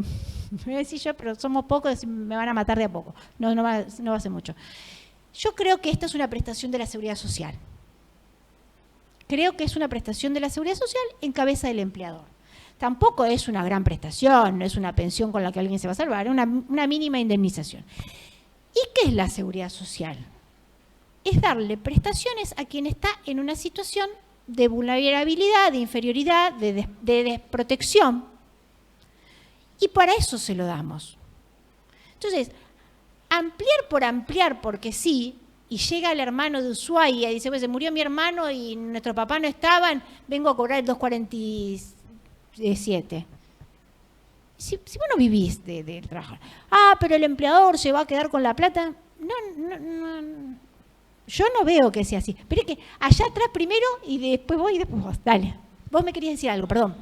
voy a decir yo, pero somos pocos, me van a matar de a poco, no va a ser mucho. Yo creo que esta es una prestación de la seguridad social. Creo que es una prestación de la seguridad social en cabeza del empleador. Tampoco es una gran prestación, no es una pensión con la que alguien se va a salvar, es una mínima indemnización. ¿Y qué es la seguridad social? Es darle prestaciones a quien está en una situación de vulnerabilidad, de inferioridad, de desprotección. Y para eso se lo damos. Entonces, ampliar por ampliar, porque sí, y llega el hermano de Ushuaia y dice, pues se murió mi hermano y nuestro papá no estaban, vengo a cobrar el 2.47. Si vos no vivís de trabajar, pero el empleador se va a quedar con la plata. No. Yo no veo que sea así. Pero es que allá atrás primero y después vos y después vos. Dale. Vos me querías decir algo, perdón.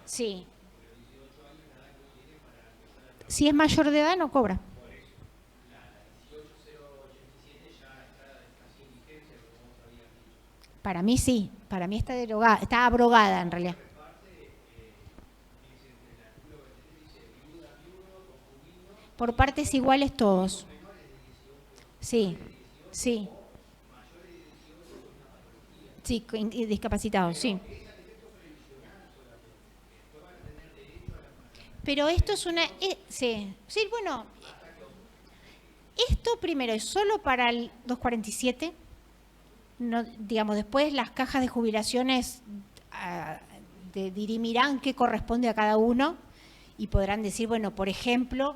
Sí. Si es mayor de edad, no cobra. Para mí sí, para mí está derogada, está abrogada en realidad. Por partes iguales todos. Sí, sí. Sí, discapacitados, sí. Pero esto es una... sí, sí, bueno, esto primero es solo para el 247. No, digamos, después las cajas de jubilaciones dirimirán qué corresponde a cada uno y podrán decir, bueno, por ejemplo,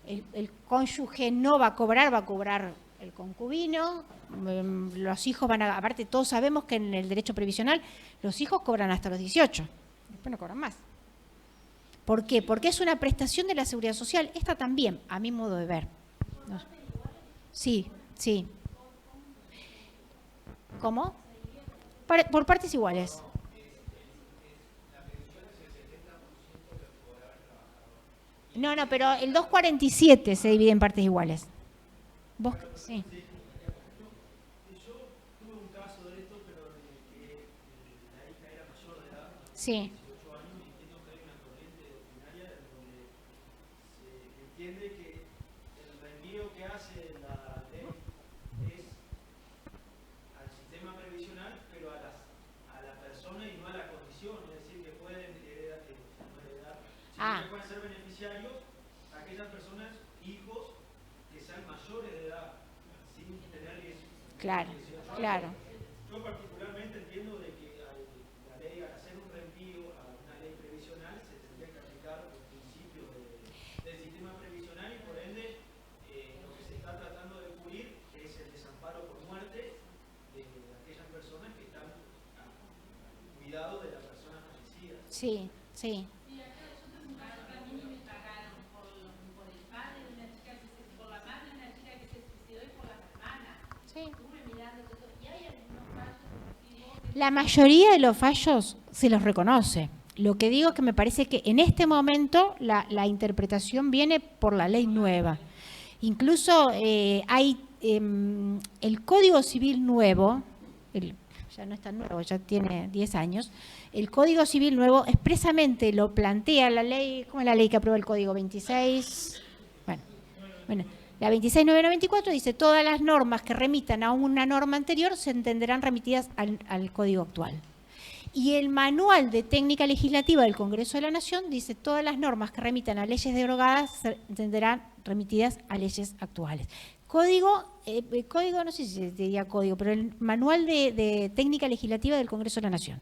el cónyuge no va a cobrar el concubino, los hijos van a, aparte todos sabemos que en el derecho previsional los hijos cobran hasta los 18, después no cobran más. ¿Por qué? Porque es una prestación de la seguridad social, esta también, a mi modo de ver. No. Sí, sí. ¿Cómo? Por partes iguales. No, pero el 247 se divide en partes iguales. ¿Vos? Sí. Yo tuve un caso de esto, pero de que la hija era mayor de edad, Sí. 18 años, y entiendo que hay una corriente doctrinaria donde se entiende que el reenvío que hace la ley es al sistema previsional, pero a la persona y no a la condición, es decir, que pueden heredar, sino que pueden ser beneficiarios aquellas personas, hijos, que sean mayores de edad, sin tener 18 Claro, años. claro. Yo particularmente entiendo de que la ley, al hacer un reenvío a una ley previsional, se tendría que aplicar los principios del sistema previsional y por ende lo que se está tratando de cubrir es el desamparo por muerte de aquellas personas que están al cuidado de la persona fallecida. Sí, sí. Sí. La mayoría de los fallos se los reconoce. Lo que digo es que me parece que en este momento la interpretación viene por la ley nueva. Incluso hay el Código Civil nuevo, ya no es tan nuevo, ya tiene 10 años, el Código Civil nuevo expresamente lo plantea la ley, ¿cómo es la ley que aprueba el Código 26? Bueno, la 26.994 dice todas las normas que remitan a una norma anterior se entenderán remitidas al Código actual. Y el Manual de Técnica Legislativa del Congreso de la Nación dice todas las normas que remitan a leyes derogadas se entenderán remitidas a leyes actuales. Código, no sé si se diría código, pero el Manual de Técnica Legislativa del Congreso de la Nación.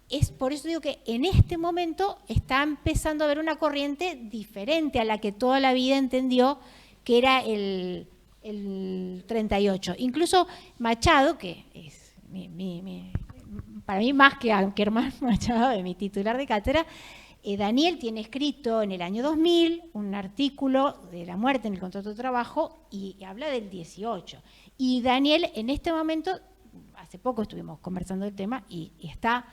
Es por eso digo que en este momento está empezando a haber una corriente diferente a la que toda la vida entendió que era el 38. Incluso Machado, que es para mí más que Ankerman Machado, de mi titular de cátedra, Daniel tiene escrito en el año 2000 un artículo de la muerte en el contrato de trabajo y habla del 18. Y Daniel en este momento, hace poco estuvimos conversando del tema y está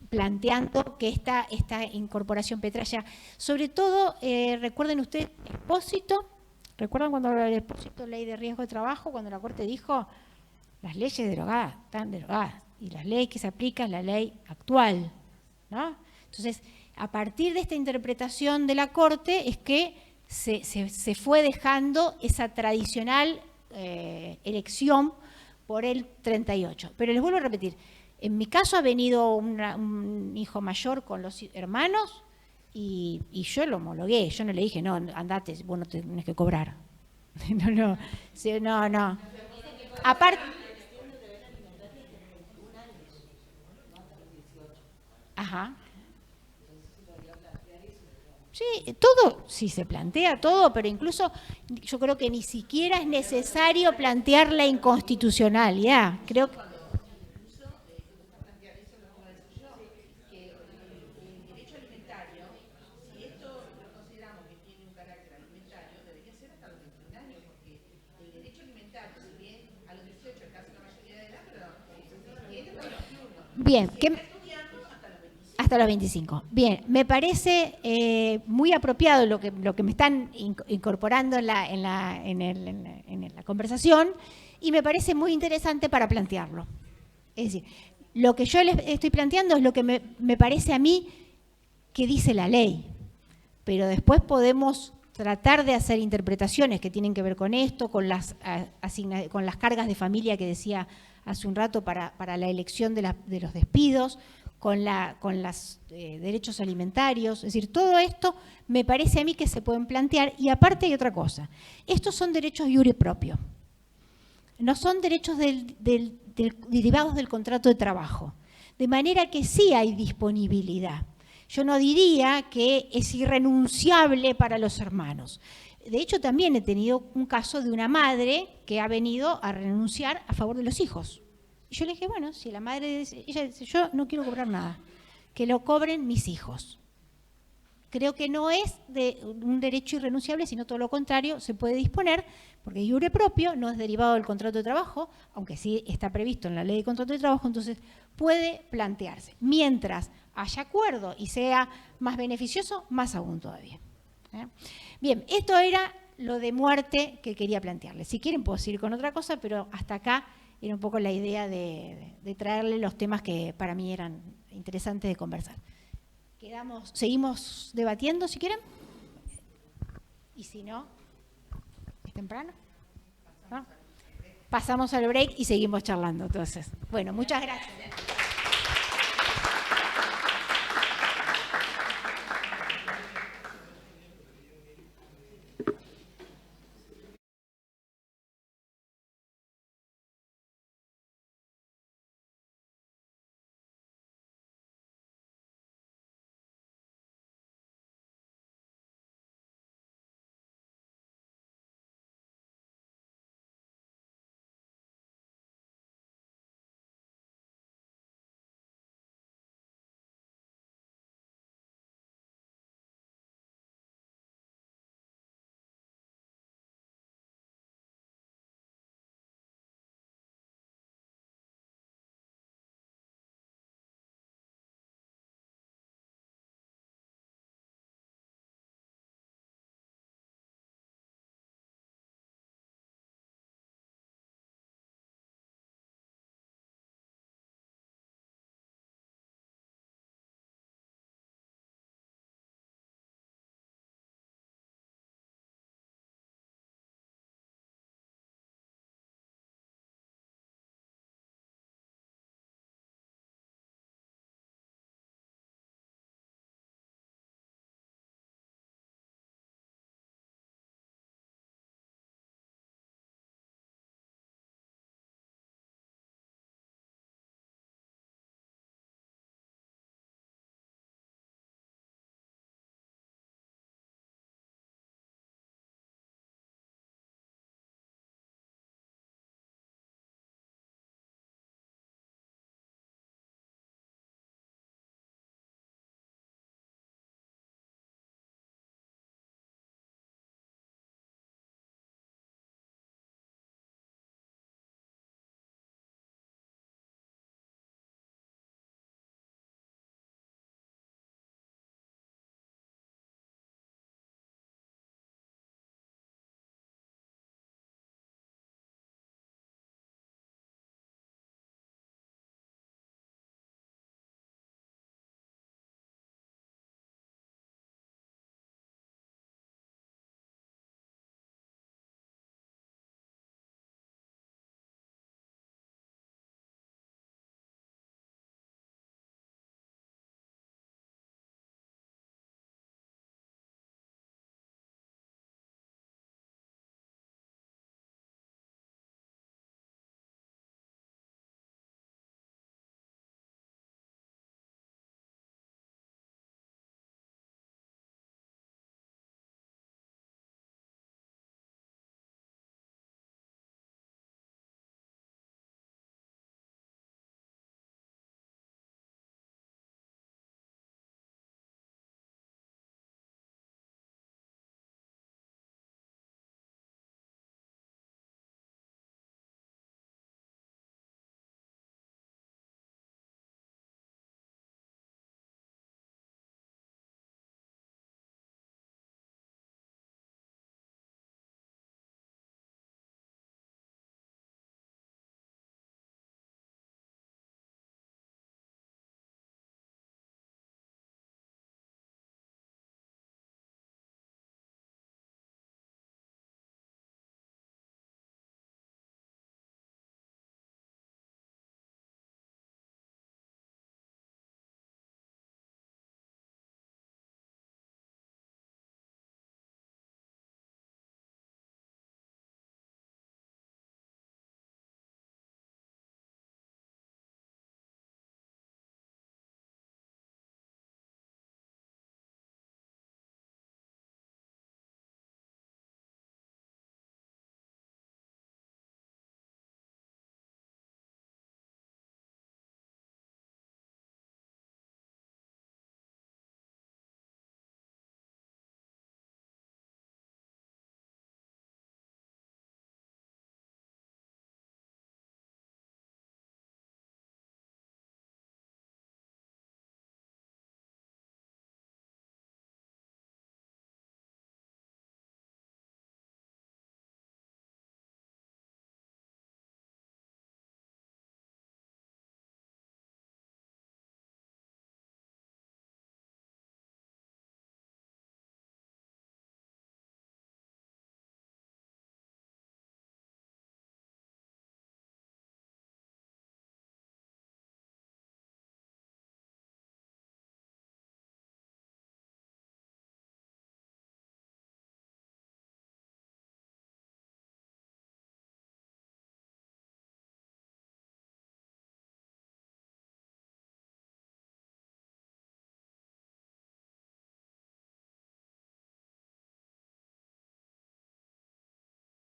planteando que esta incorporación petralla, sobre todo, recuerden ustedes, Expósito, ¿recuerdan cuando hablaba del Expósito, ley de riesgo de trabajo, cuando la Corte dijo las leyes derogadas, están derogadas, y las leyes que se aplican es la ley actual, ¿no? Entonces, a partir de esta interpretación de la Corte es que se fue dejando esa tradicional elección por el 38. Pero les vuelvo a repetir, en mi caso ha venido un hijo mayor con los hermanos y yo lo homologué, yo no le dije, no, andate, vos no tenés que cobrar. No. Aparte... Ajá. Sí, todo, sí se plantea todo, pero incluso yo creo que ni siquiera es necesario plantear la inconstitucionalidad. Creo que... Bien, Hasta los 25. Bien, me parece muy apropiado lo que me están incorporando en la conversación y me parece muy interesante para plantearlo. Es decir, lo que yo les estoy planteando es lo que me parece a mí que dice la ley, pero después podemos tratar de hacer interpretaciones que tienen que ver con esto, con las cargas de familia que decía hace un rato para la elección de los despidos, con los derechos alimentarios. Es decir, todo esto me parece a mí que se pueden plantear. Y aparte hay otra cosa. Estos son derechos iure propio. No son derechos derivados del contrato de trabajo. De manera que sí hay disponibilidad. Yo no diría que es irrenunciable para los hermanos. De hecho, también he tenido un caso de una madre que ha venido a renunciar a favor de los hijos. Y yo le dije, bueno, si la madre dice, ella dice, yo no quiero cobrar nada, que lo cobren mis hijos. Creo que no es un derecho irrenunciable, sino todo lo contrario, se puede disponer, porque iure propio no es derivado del contrato de trabajo, aunque sí está previsto en la ley de contrato de trabajo, entonces puede plantearse. Mientras haya acuerdo y sea más beneficioso, más aún todavía. Bien, esto era lo de muerte que quería plantearles. Si quieren puedo seguir con otra cosa, pero hasta acá era un poco la idea de traerle los temas que para mí eran interesantes de conversar. Seguimos debatiendo si quieren. Y si no, ¿es temprano? ¿No? Pasamos al break y seguimos charlando entonces. Bueno, muchas gracias.